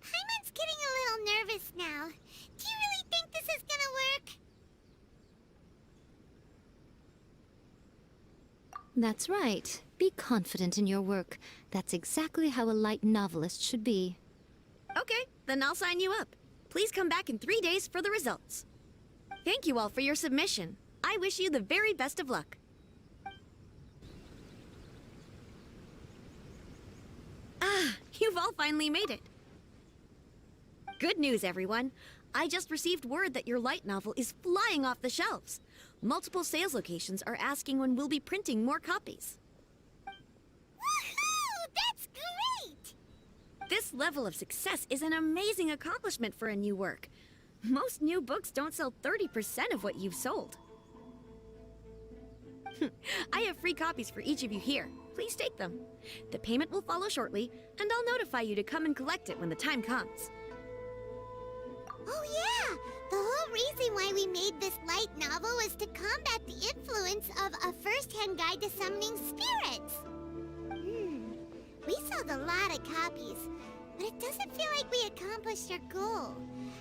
Paimon's getting a little nervous now. Do you really think this is gonna work? That's right. Be confident in your work. That's exactly how a light novelist should be. Okay, then I'll sign you up. Please come back in 3 days for the results. Thank you all for your submission. I wish you the very best of luck. Ah, you've all finally made it. Good news, everyone. I just received word that your light novel is flying off the shelves. Multiple sales locations are asking when we'll be printing more copies. Woohoo! That's great! This level of success is an amazing accomplishment for a new work. Most new books don't sell 30% of what you've sold. I have free copies for each of you here. Please take them. The payment will follow shortly, and I'll notify you to come and collect it when the time comes. Oh yeah! The whole reason why we made this light novel was to combat the influence of a first-hand guide to summoning spirits. We sold a lot of copies, but it doesn't feel like we accomplished our goal.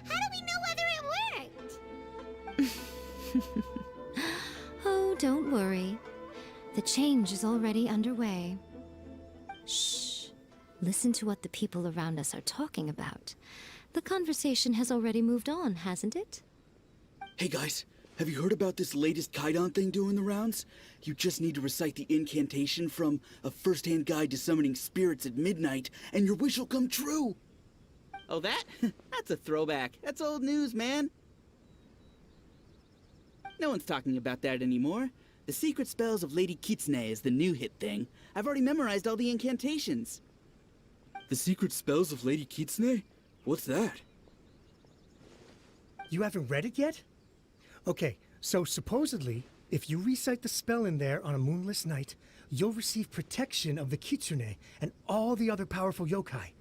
How do we know whether it worked? Oh, don't worry. The change is already underway. Shh. Listen to what the people around us are talking about. The conversation has already moved on, hasn't it? Hey guys, have you heard about this latest Kaidan thing doing the rounds? You just need to recite the incantation from A First-Hand Guide to Summoning Spirits at Midnight, and your wish will come true! Oh, that? That's a throwback. That's old news, man. No one's talking about that anymore. The Secret Spells of Lady Kitsune is the new hit thing. I've already memorized all the incantations. The Secret Spells of Lady Kitsune? What's that? You haven't read it yet? Okay, so supposedly, if you recite the spell in there on a moonless night, you'll receive protection of the Kitsune and all the other powerful yokai.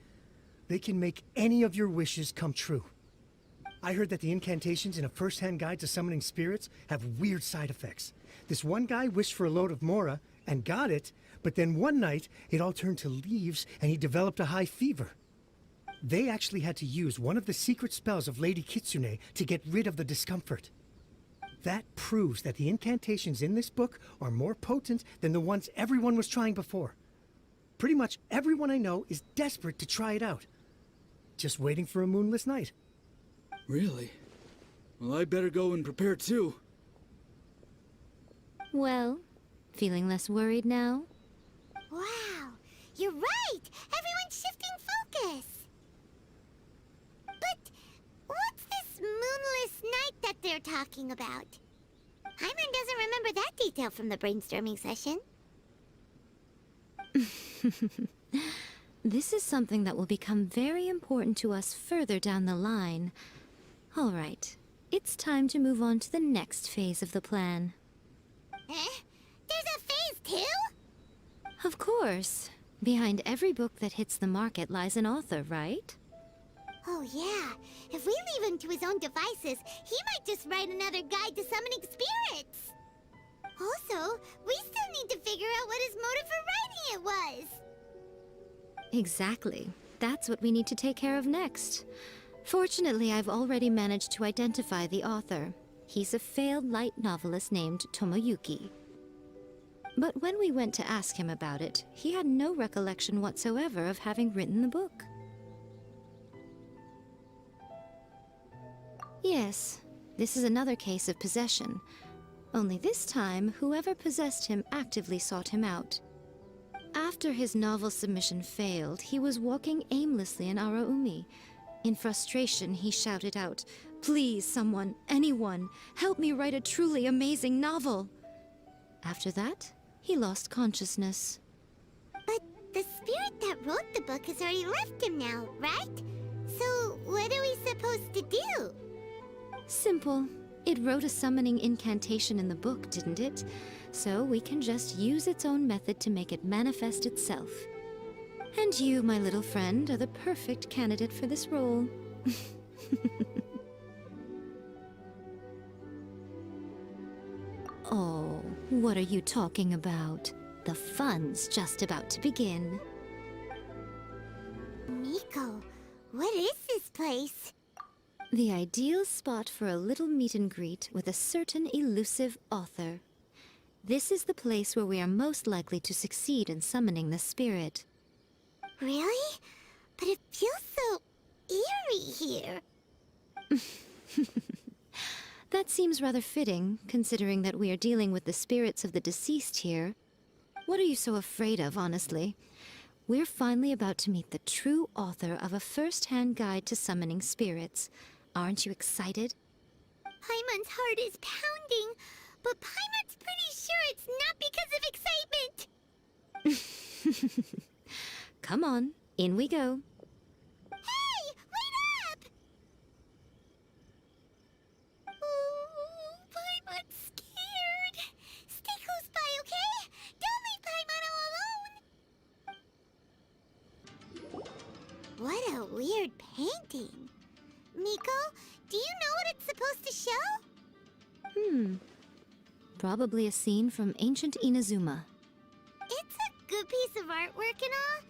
They can make any of your wishes come true. I heard that the incantations in A First-Hand Guide to Summoning Spirits have weird side effects. This one guy wished for a load of mora and got it, but then one night it all turned to leaves and he developed a high fever. They actually had to use one of the secret spells of Lady Kitsune to get rid of the discomfort. That proves that the incantations in this book are more potent than the ones everyone was trying before. Pretty much everyone I know is desperate to try it out. Just waiting for a moonless night. Really? Well, I better go and prepare too. Well, feeling less worried now? Wow, you're right! Everyone's shifting focus! But what's this moonless night that they're talking about? Paimon doesn't remember that detail from the brainstorming session. This is something that will become very important to us further down the line. All right, it's time to move on to the next phase of the plan. Eh? There's a phase 2? Of course. Behind every book that hits the market lies an author, right? Oh yeah, if we leave him to his own devices, he might just write another guide to summoning spirits. Also, we still need to figure out what his motive for writing it was. Exactly. That's what we need to take care of next. Fortunately, I've already managed to identify the author. He's a failed light novelist named Tomoyuki. But when we went to ask him about it, he had no recollection whatsoever of having written the book. Yes, this is another case of possession. Only this time, whoever possessed him actively sought him out. After his novel submission failed, he was walking aimlessly in Araumi. In frustration, he shouted out, "Please, someone, anyone, help me write a truly amazing novel!" After that, he lost consciousness. But the spirit that wrote the book has already left him now, right? So what are we supposed to do? Simple. It wrote a summoning incantation in the book, didn't it? So we can just use its own method to make it manifest itself. And you, my little friend, are the perfect candidate for this role. Oh, what are you talking about? The fun's just about to begin. Miko, what is this place? The ideal spot for a little meet and greet with a certain elusive author. This is the place where we are most likely to succeed in summoning the spirit. Really? But it feels so eerie here. That seems rather fitting, considering that we are dealing with the spirits of the deceased here. What are you so afraid of, honestly? We're finally about to meet the true author of a first-hand guide to summoning spirits. Aren't you excited? Paimon's heart is pounding, but Paimon's pretty sure it's not because of excitement. Come on, in we go. Hey, wait up! Oh, Paimon's scared. Stay close by, okay? Don't leave Paimon all alone. What a weird painting. Miko, do you know what it's supposed to show? Probably a scene from ancient Inazuma. It's a good piece of artwork and all,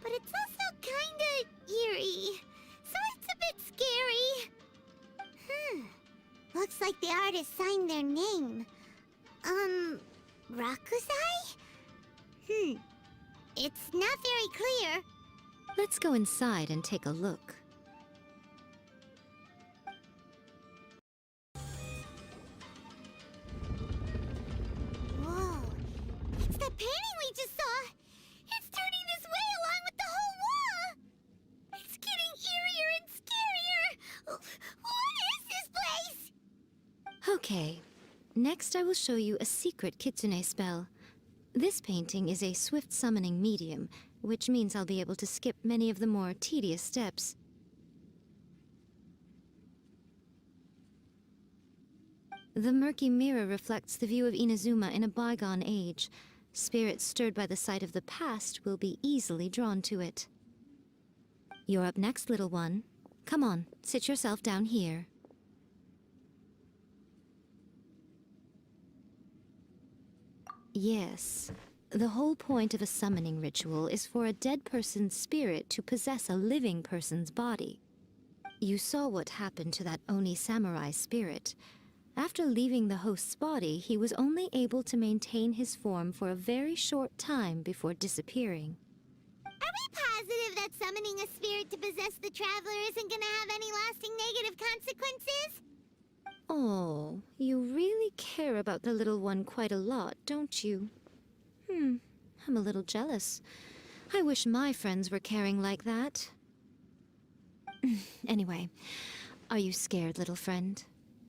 but it's also kinda eerie. So it's a bit scary. Looks like the artist signed their name. Rakusai? It's not very clear. Let's go inside and take a look. Whoa, it's the painting we just saw. It's turning this way along with the whole wall. It's getting eerier and scarier. What is this place? Okay, next I will show you a secret Kitsune spell. This painting is a swift summoning medium, which means I'll be able to skip many of the more tedious steps. The murky mirror reflects the view of Inazuma in a bygone age. Spirits stirred by the sight of the past will be easily drawn to it. You're up next, little one. Come on, sit yourself down here. Yes. The whole point of a summoning ritual is for a dead person's spirit to possess a living person's body. You saw what happened to that Oni samurai spirit. After leaving the host's body, he was only able to maintain his form for a very short time before disappearing. Are we positive that summoning a spirit to possess the Traveler isn't gonna have any lasting negative consequences? Oh, you really care about the little one quite a lot, don't you? I'm a little jealous. I wish my friends were caring like that. Anyway, are you scared, little friend?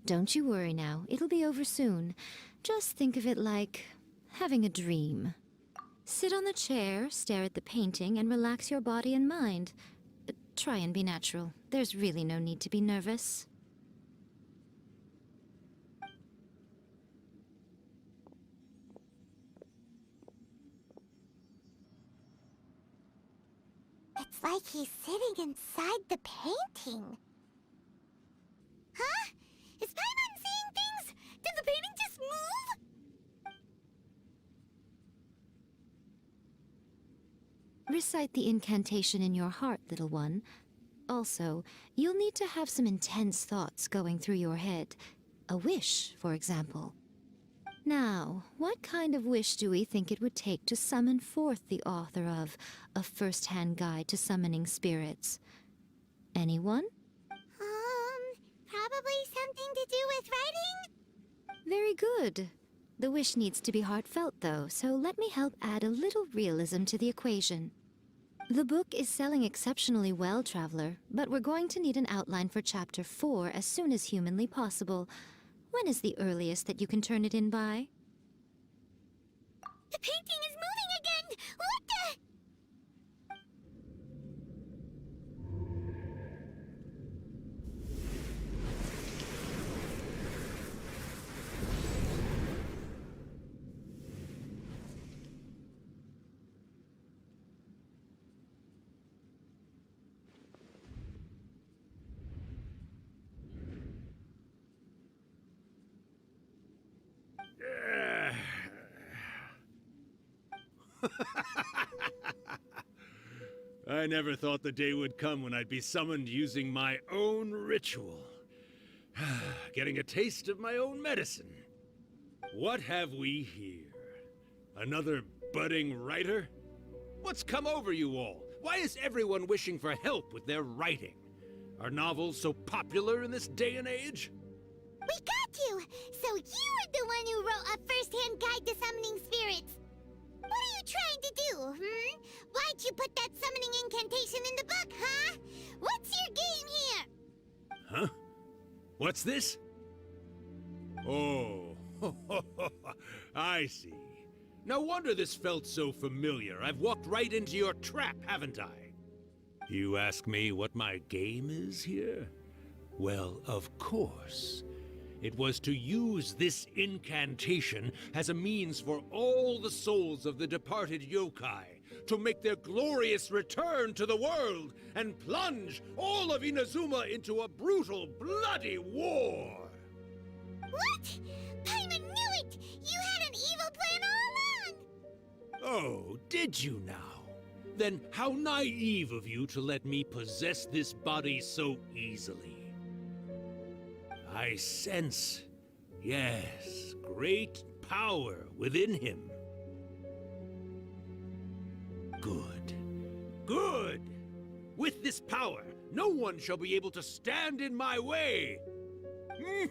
Don't you worry now, it'll be over soon. Just think of it like having a dream. Sit on the chair, stare at the painting, and relax your body and mind. Try and be natural. There's really no need to be nervous. It's like he's sitting inside the painting. Huh? Is Paimon seeing things? Did the painting just move? Recite the incantation in your heart, little one. Also, you'll need to have some intense thoughts going through your head. A wish, for example. Now, what kind of wish do we think it would take to summon forth the author of A First-Hand Guide to Summoning Spirits? Anyone? Probably something to do with writing? Very good. The wish needs to be heartfelt, though, so let me help add a little realism to the equation. The book is selling exceptionally well, Traveler, but we're going to need an outline for Chapter 4 as soon as humanly possible. When is the earliest that you can turn it in by? The painting is moving again! What the? I never thought the day would come when I'd be summoned using my own ritual. Getting a taste of my own medicine. What have we here? Another budding writer? What's come over you all? Why is everyone wishing for help with their writing? Are novels so popular in this day and age? We got you! So you were the one who wrote A First-Hand Guide to Summoning Spirits. What are you trying to do, Why'd you put that summoning incantation in the book, huh? What's your game here? Huh? What's this? Oh, I see. No wonder this felt so familiar. I've walked right into your trap, haven't I? You ask me what my game is here? Well, of course. It was to use this incantation as a means for all the souls of the departed yokai to make their glorious return to the world and plunge all of Inazuma into a brutal, bloody war! What? Paimon knew it! You had an evil plan all along! Oh, did you now? Then how naive of you to let me possess this body so easily. I sense, yes, great power within him. Good. Good! With this power, no one shall be able to stand in my way! Wake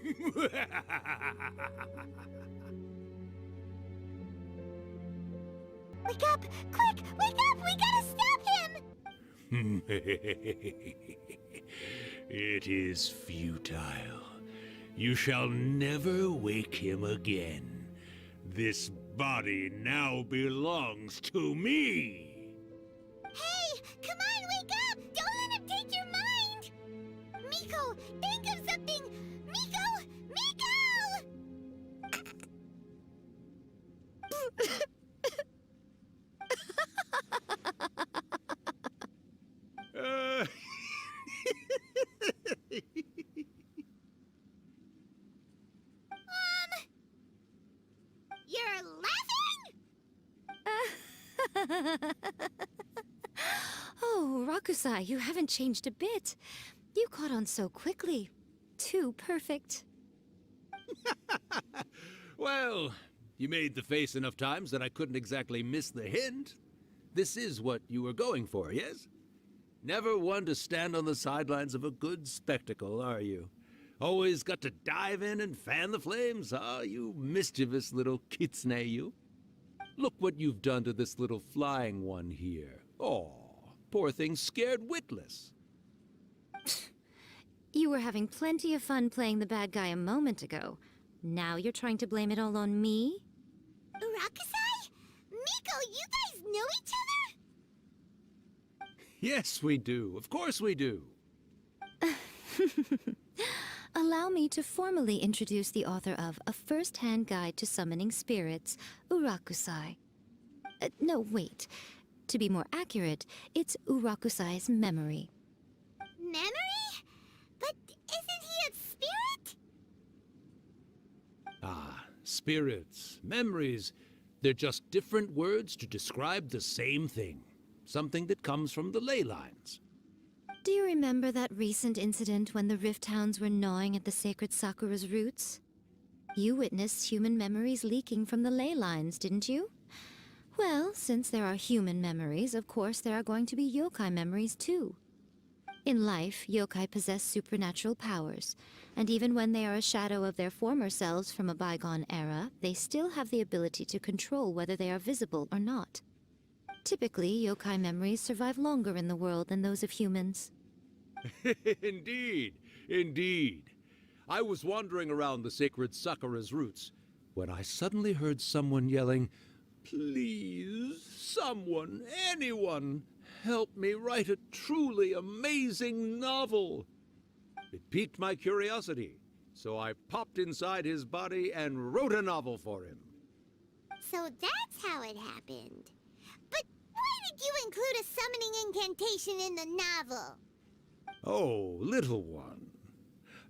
up! Quick! Wake up! We gotta stop him! It is futile. You shall never wake him again. This body now belongs to me! Hey! Come on, wake up! Don't let him take your mind! Miko, think of something! Miko! Miko! You're laughing? Oh, Rakusai, you haven't changed a bit. You caught on so quickly. Too perfect. Well, you made the face enough times that I couldn't exactly miss the hint. This is what you were going for, yes? Never one to stand on the sidelines of a good spectacle, are you? Always got to dive in and fan the flames, huh? You mischievous little Kitsune, you. Look what you've done to this little flying one here. Oh, poor thing scared witless. You were having plenty of fun playing the bad guy a moment ago. Now you're trying to blame it all on me? Rakusai? Miko, you guys know each other? Yes, we do. Of course we do. Allow me to formally introduce the author of A First-Hand Guide to Summoning Spirits, Urakusai. No, wait. To be more accurate, it's Urakusai's memory. Memory? But isn't he a spirit? Ah, spirits, memories. They're just different words to describe the same thing. something that comes from the ley lines. Do you remember that recent incident when the Rift Hounds were gnawing at the sacred Sakura's roots? You witnessed human memories leaking from the ley lines, didn't you? Well, since there are human memories, of course there are going to be yokai memories too. In life, yokai possess supernatural powers, and even when they are a shadow of their former selves from a bygone era, they still have the ability to control whether they are visible or not. Typically, yokai memories survive longer in the world than those of humans. Indeed, indeed. I was wandering around the sacred Sakura's roots when I suddenly heard someone yelling, "Please, someone, anyone, help me write a truly amazing novel." It piqued my curiosity, so I popped inside his body and wrote a novel for him. So that's how it happened. But why did you include a summoning incantation in the novel? Oh, little one.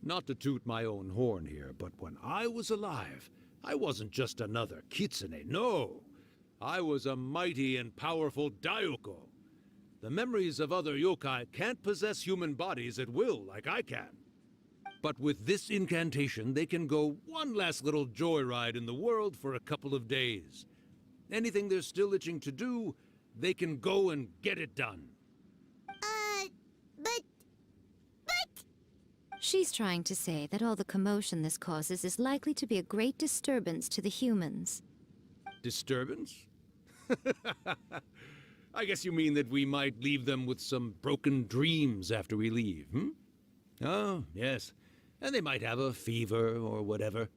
Not to toot my own horn here, but when I was alive, I wasn't just another Kitsune, no. I was a mighty and powerful Daiyuko. The memories of other yokai can't possess human bodies at will like I can. But with this incantation, they can go one last little joyride in the world for a couple of days. Anything they're still itching to do, they can go and get it done. But... She's trying to say that all the commotion this causes is likely to be a great disturbance to the humans. Disturbance? I guess you mean that we might leave them with some broken dreams after we leave, hmm? Oh, yes. And they might have a fever or whatever.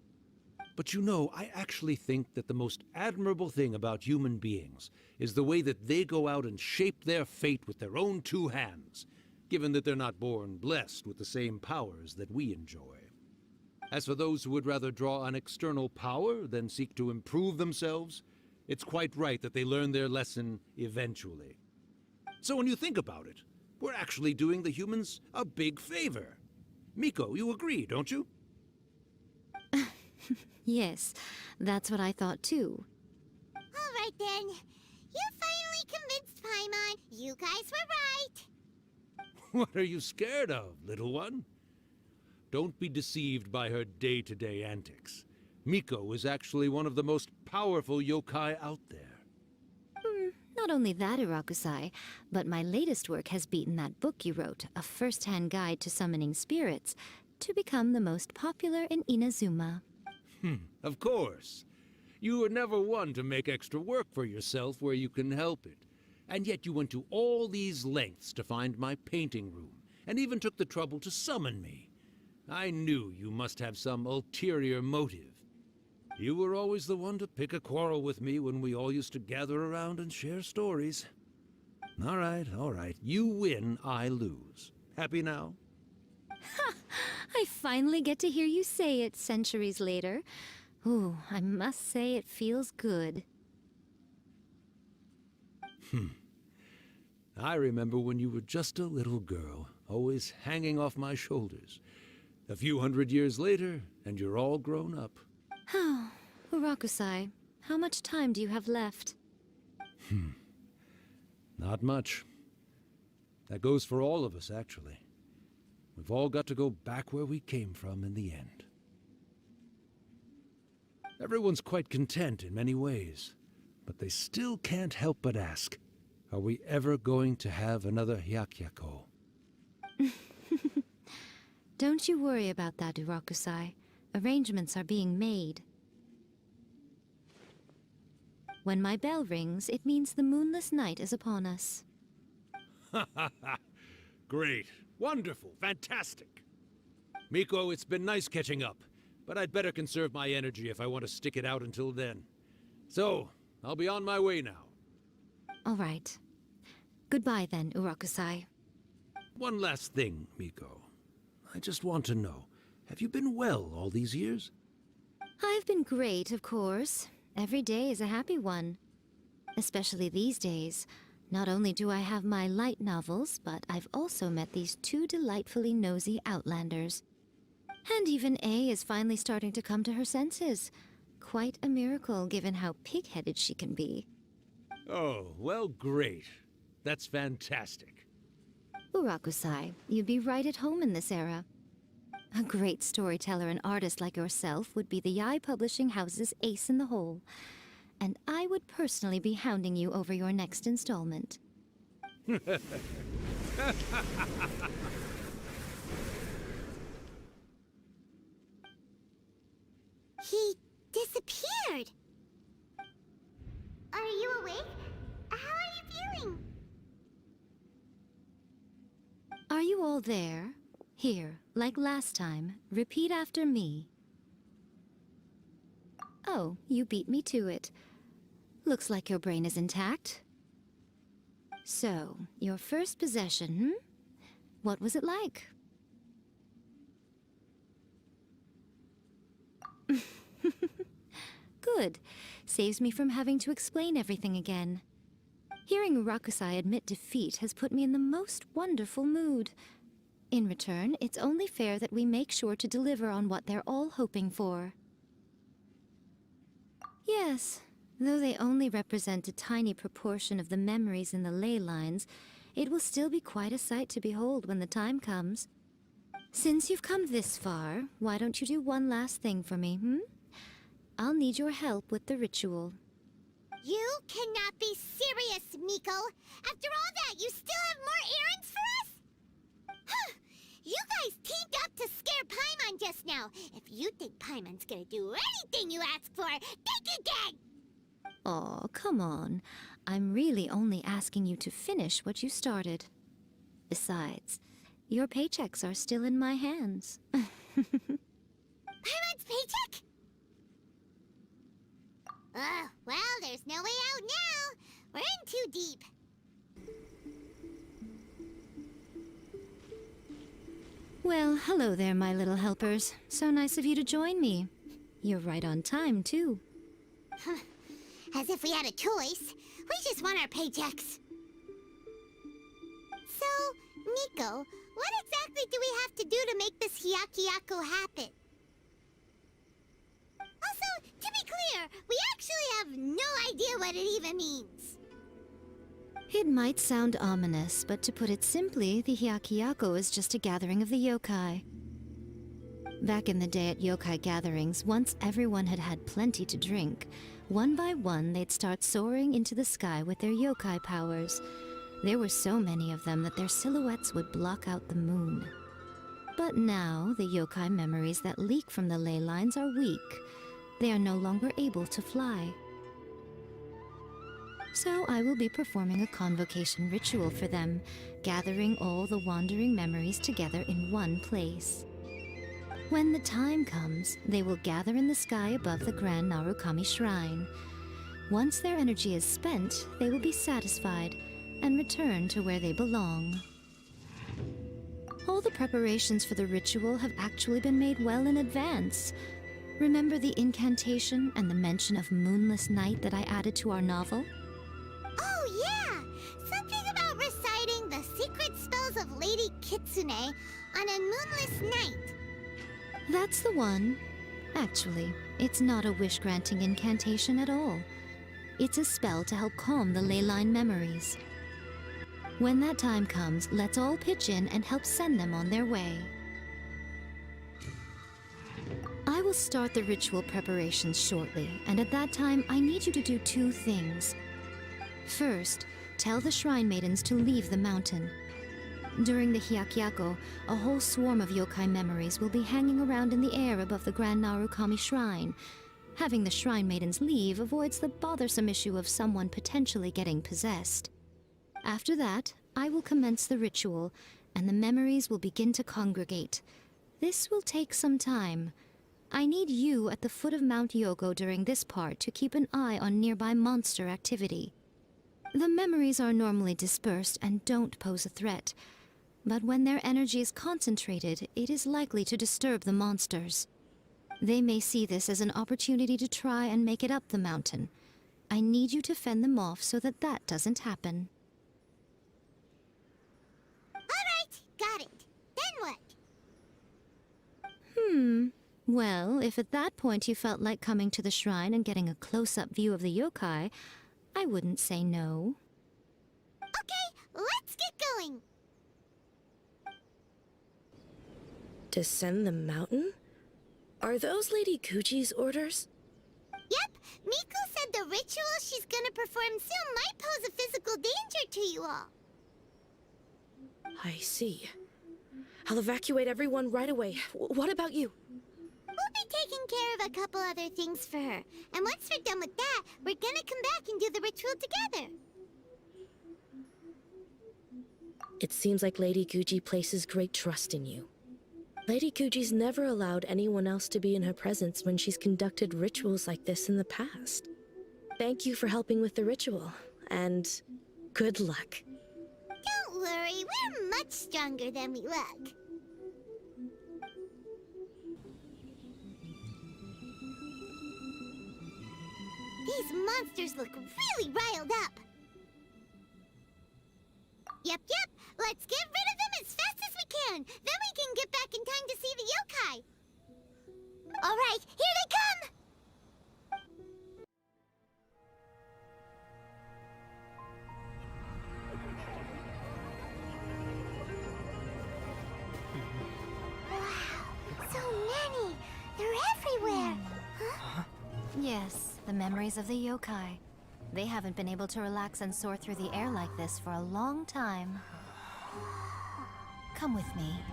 But you know, I actually think that the most admirable thing about human beings is the way that they go out and shape their fate with their own two hands, given that they're not born blessed with the same powers that we enjoy. As for those who would rather draw on external power than seek to improve themselves, it's quite right that they learn their lesson eventually. So when you think about it, we're actually doing the humans a big favor. Miko, you agree, don't you? Yes, that's what I thought too. All right then. You finally convinced Paimon. You guys were right. What are you scared of, little one? Don't be deceived by her day-to-day antics. Miko is actually one of the most powerful yokai out there. Not only that, Irakusai, but my latest work has beaten that book you wrote, A First-Hand Guide to Summoning Spirits, to become the most popular in Inazuma. Of course. You were never one to make extra work for yourself where you can help it. And yet you went to all these lengths to find my painting room, and even took the trouble to summon me. I knew you must have some ulterior motive. You were always the one to pick a quarrel with me when we all used to gather around and share stories. All right. You win, I lose. Happy now? I finally get to hear you say it centuries later. Ooh, I must say it feels good. I remember when you were just a little girl, always hanging off my shoulders. A few hundred years later, and you're all grown up. Oh, Urakusai, how much time do you have left? Not much. That goes for all of us, actually. We've all got to go back where we came from in the end. Everyone's quite content in many ways, but they still can't help but ask, are we ever going to have another Hyakyako? Don't you worry about that, Urakusai. Arrangements are being made. When my bell rings, it means the moonless night is upon us. Great. Wonderful. Fantastic. Miko, it's been nice catching up, but I'd better conserve my energy if I want to stick it out until then. So, I'll be on my way now. All right. Goodbye then, Urakusai. One last thing, Miko. I just want to know, have you been well all these years? I've been great, of course. Every day is a happy one. Especially these days. Not only do I have my light novels, but I've also met these two delightfully nosy outlanders. And even A is finally starting to come to her senses. Quite a miracle, given how pig-headed she can be. Oh, well, great. That's fantastic. Urakusai, you'd be right at home in this era. A great storyteller and artist like yourself would be the Yae Publishing House's ace in the hole. And I would personally be hounding you over your next installment. He disappeared. Are you awake? How are you feeling? Are you all there? Here, like last time, repeat after me. Oh, you beat me to it. Looks like your brain is intact. So, your first possession, What was it like? Good. Saves me from having to explain everything again. Hearing Urakusai admit defeat has put me in the most wonderful mood. In return, it's only fair that we make sure to deliver on what they're all hoping for. Yes, though they only represent a tiny proportion of the memories in the ley lines, it will still be quite a sight to behold when the time comes. Since you've come this far, why don't you do one last thing for me, I'll need your help with the ritual. You cannot be serious, Miko! After all that, you still have more errands for us? Huh. You guys teamed up to scare Paimon just now. If you think Paimon's gonna do anything you ask for, think again! Aw, come on. I'm really only asking you to finish what you started. Besides, your paychecks are still in my hands. Paimon's paycheck? Well, there's no way out now. We're in too deep. Well, hello there, my little helpers. So nice of you to join me. You're right on time, too. As if we had a choice. We just want our paychecks. So, Miko, what exactly do we have to do to make this Hyakuyaku happen? Also, to be clear, we actually have no idea what it even means. It might sound ominous, but to put it simply, the Hyakuyaku is just a gathering of the yokai. Back in the day at yokai gatherings, once everyone had had plenty to drink, one by one they'd start soaring into the sky with their yokai powers. There were so many of them that their silhouettes would block out the moon. But now, the yokai memories that leak from the ley lines are weak. They are no longer able to fly. So I will be performing a convocation ritual for them, gathering all the wandering memories together in one place. When the time comes, they will gather in the sky above the Grand Narukami Shrine. Once their energy is spent, they will be satisfied and return to where they belong. All the preparations for the ritual have actually been made well in advance. Remember the incantation and the mention of moonless night that I added to our novel? Oh, yeah! Something about reciting the secret spells of Lady Kitsune on a moonless night. That's the one. Actually, it's not a wish-granting incantation at all. It's a spell to help calm the ley line memories. When that time comes, let's all pitch in and help send them on their way. I will start the ritual preparations shortly, and at that time, I need you to do two things. First, tell the Shrine Maidens to leave the mountain. During the Hyakuyaku, a whole swarm of yokai memories will be hanging around in the air above the Grand Narukami Shrine. Having the Shrine Maidens leave avoids the bothersome issue of someone potentially getting possessed. After that, I will commence the ritual, and the memories will begin to congregate. This will take some time. I need you at the foot of Mount Yogo during this part to keep an eye on nearby monster activity. The memories are normally dispersed and don't pose a threat, but when their energy is concentrated, it is likely to disturb the monsters. They may see this as an opportunity to try and make it up the mountain. I need you to fend them off so that that doesn't happen. Alright, got it. Then what? Well, if at that point you felt like coming to the shrine and getting a close-up view of the yokai, I wouldn't say no. Okay, let's get going. Descend the mountain? Are those Lady Guji's orders? Yep, Miko said the ritual she's gonna perform soon might pose a physical danger to you all. I see. I'll evacuate everyone right away. What about you? We'll be taking care of a couple other things for her. And once we're done with that, we're gonna come back and do the ritual together. It seems like Lady Guji places great trust in you. Lady Guji's never allowed anyone else to be in her presence when she's conducted rituals like this in the past. Thank you for helping with the ritual, and good luck. Don't worry, we're much stronger than we look. These monsters look really riled up. Yep, let's get rid of them as fast as we can. Then we can get back in time to see the yokai. All right, here they come! Wow, so many! They're everywhere! Huh? Yes, the memories of the yokai. They haven't been able to relax and soar through the air like this for a long time. Come with me.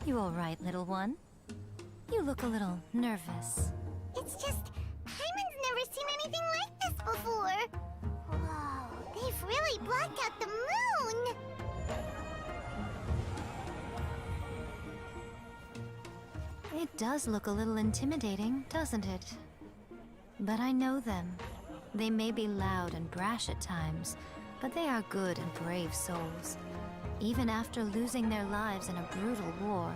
You all right, little one? You look a little nervous. It's just, Paimon's never seen anything like this before. Whoa, they've really blocked out the moon! It does look a little intimidating, doesn't it? But I know them. They may be loud and brash at times, but they are good and brave souls. Even after losing their lives in a brutal war,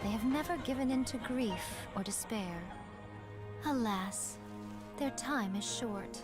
they have never given in to grief or despair. Alas, their time is short.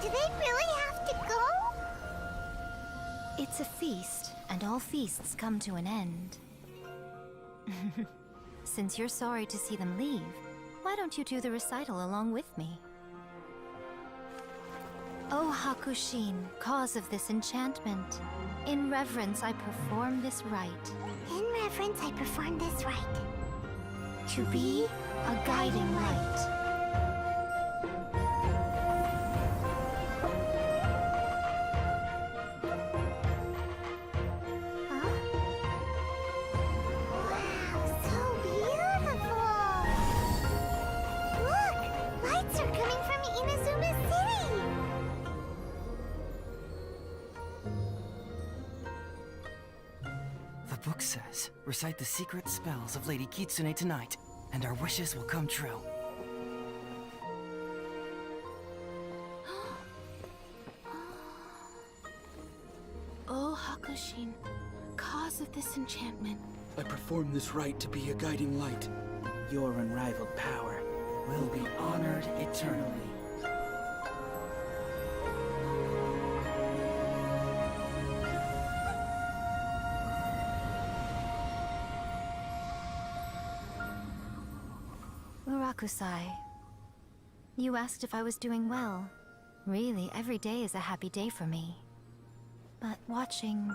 Do they really have to go? It's a feast, and all feasts come to an end. Since you're sorry to see them leave, why don't you do the recital along with me? O Hakushin, cause of this enchantment, in reverence I perform this rite. In reverence, I perform this rite. To be a guiding light. Wow, so beautiful! Look, lights are coming from Inazuma City! The book says, recite the secret spells of Lady Kitsune tonight, and our wishes will come true. O Hakushin, cause of this enchantment. I perform this rite to be a guiding light. Your unrivaled power will be honored eternally. Urakusai, you asked if I was doing well. Really, every day is a happy day for me. But watching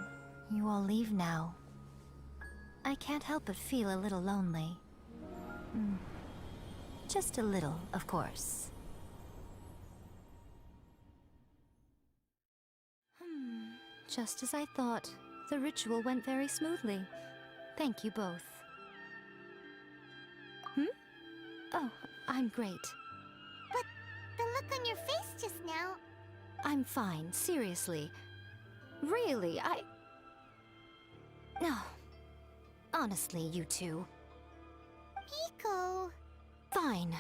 you all leave now, I can't help but feel a little lonely. Just a little, of course. Just as I thought, the ritual went very smoothly. Thank you both. Oh, I'm great. But the look on your face just now... I'm fine, seriously. Really, No. Honestly, you two. Miko. Fine.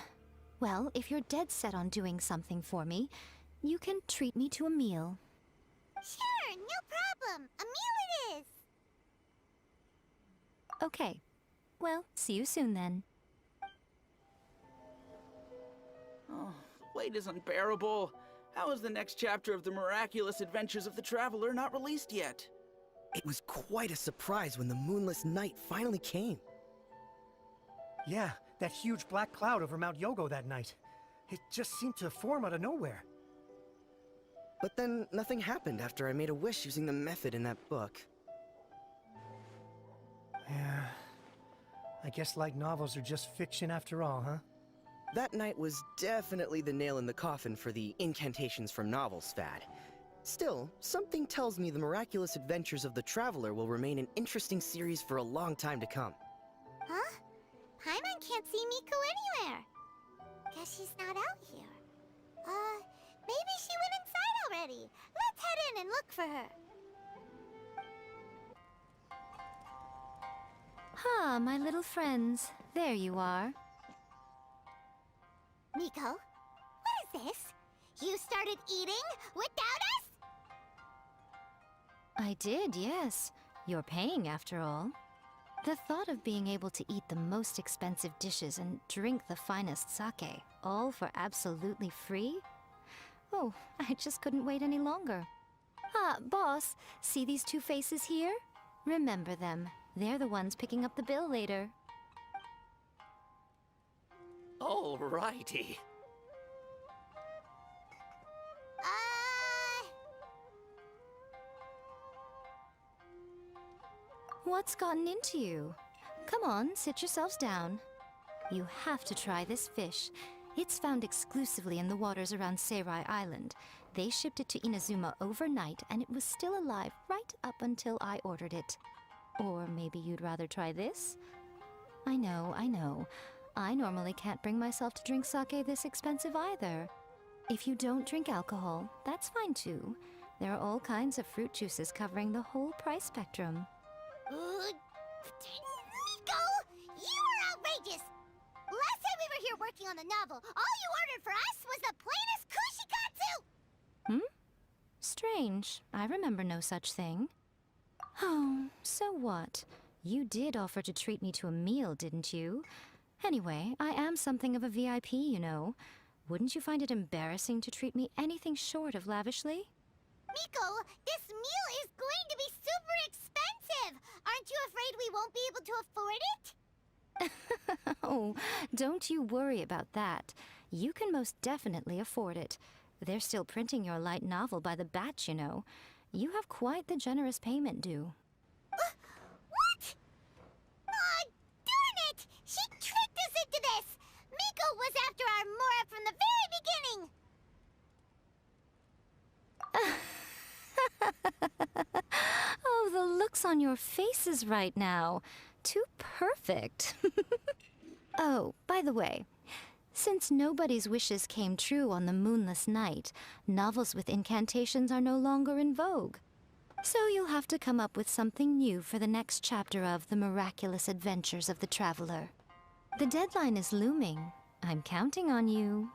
Well, if you're dead set on doing something for me, you can treat me to a meal. Sure, no problem. A meal it is. Okay. Well, see you soon then. Oh, the wait is unbearable. How is the next chapter of the miraculous adventures of the Traveler not released yet? It was quite a surprise when the moonless night finally came. Yeah, that huge black cloud over Mount Yogo that night. It just seemed to form out of nowhere. But then nothing happened after I made a wish using the method in that book. Yeah. I guess light novels are just fiction after all, huh? That night was definitely the nail in the coffin for the incantations from novels fad. Still, something tells me the miraculous adventures of the Traveler will remain an interesting series for a long time to come. Huh? Paimon can't see Miko anywhere. Guess she's not out here. Maybe she went inside already. Let's head in and look for her. Ah, my little friends. There you are. Miko, what is this? You started eating without us? I did, yes. You're paying, after all. The thought of being able to eat the most expensive dishes and drink the finest sake, all for absolutely free? Oh, I just couldn't wait any longer. Ah, boss, see these two faces here? Remember them. They're the ones picking up the bill later. Alrighty. What's gotten into you? Come on, sit yourselves down. You have to try this fish. It's found exclusively in the waters around Seirai Island. They shipped it to Inazuma overnight, and it was still alive right up until I ordered it. Or maybe you'd rather try this? I know, I know. I normally can't bring myself to drink sake this expensive either. If you don't drink alcohol, that's fine too. There are all kinds of fruit juices covering the whole price spectrum. Miko! You are outrageous! Last time we were here working on the novel, all you ordered for us was the plainest kushikatsu! Strange. I remember no such thing. Oh, so what? You did offer to treat me to a meal, didn't you? Anyway, I am something of a VIP, you know. Wouldn't you find it embarrassing to treat me anything short of lavishly? Miko, this meal is going to be super expensive! Aren't you afraid we won't be able to afford it? Oh, don't you worry about that. You can most definitely afford it. They're still printing your light novel by the batch, you know. You have quite the generous payment due. What? Aw, darn it! She tricked us into this! Miko was after our Mora from the very beginning! Oh, the looks on your faces right now. Too perfect. Oh, by the way, since nobody's wishes came true on the moonless night, novels with incantations are no longer in vogue. So you'll have to come up with something new for the next chapter of The Miraculous Adventures of the Traveler. The deadline is looming. I'm counting on you.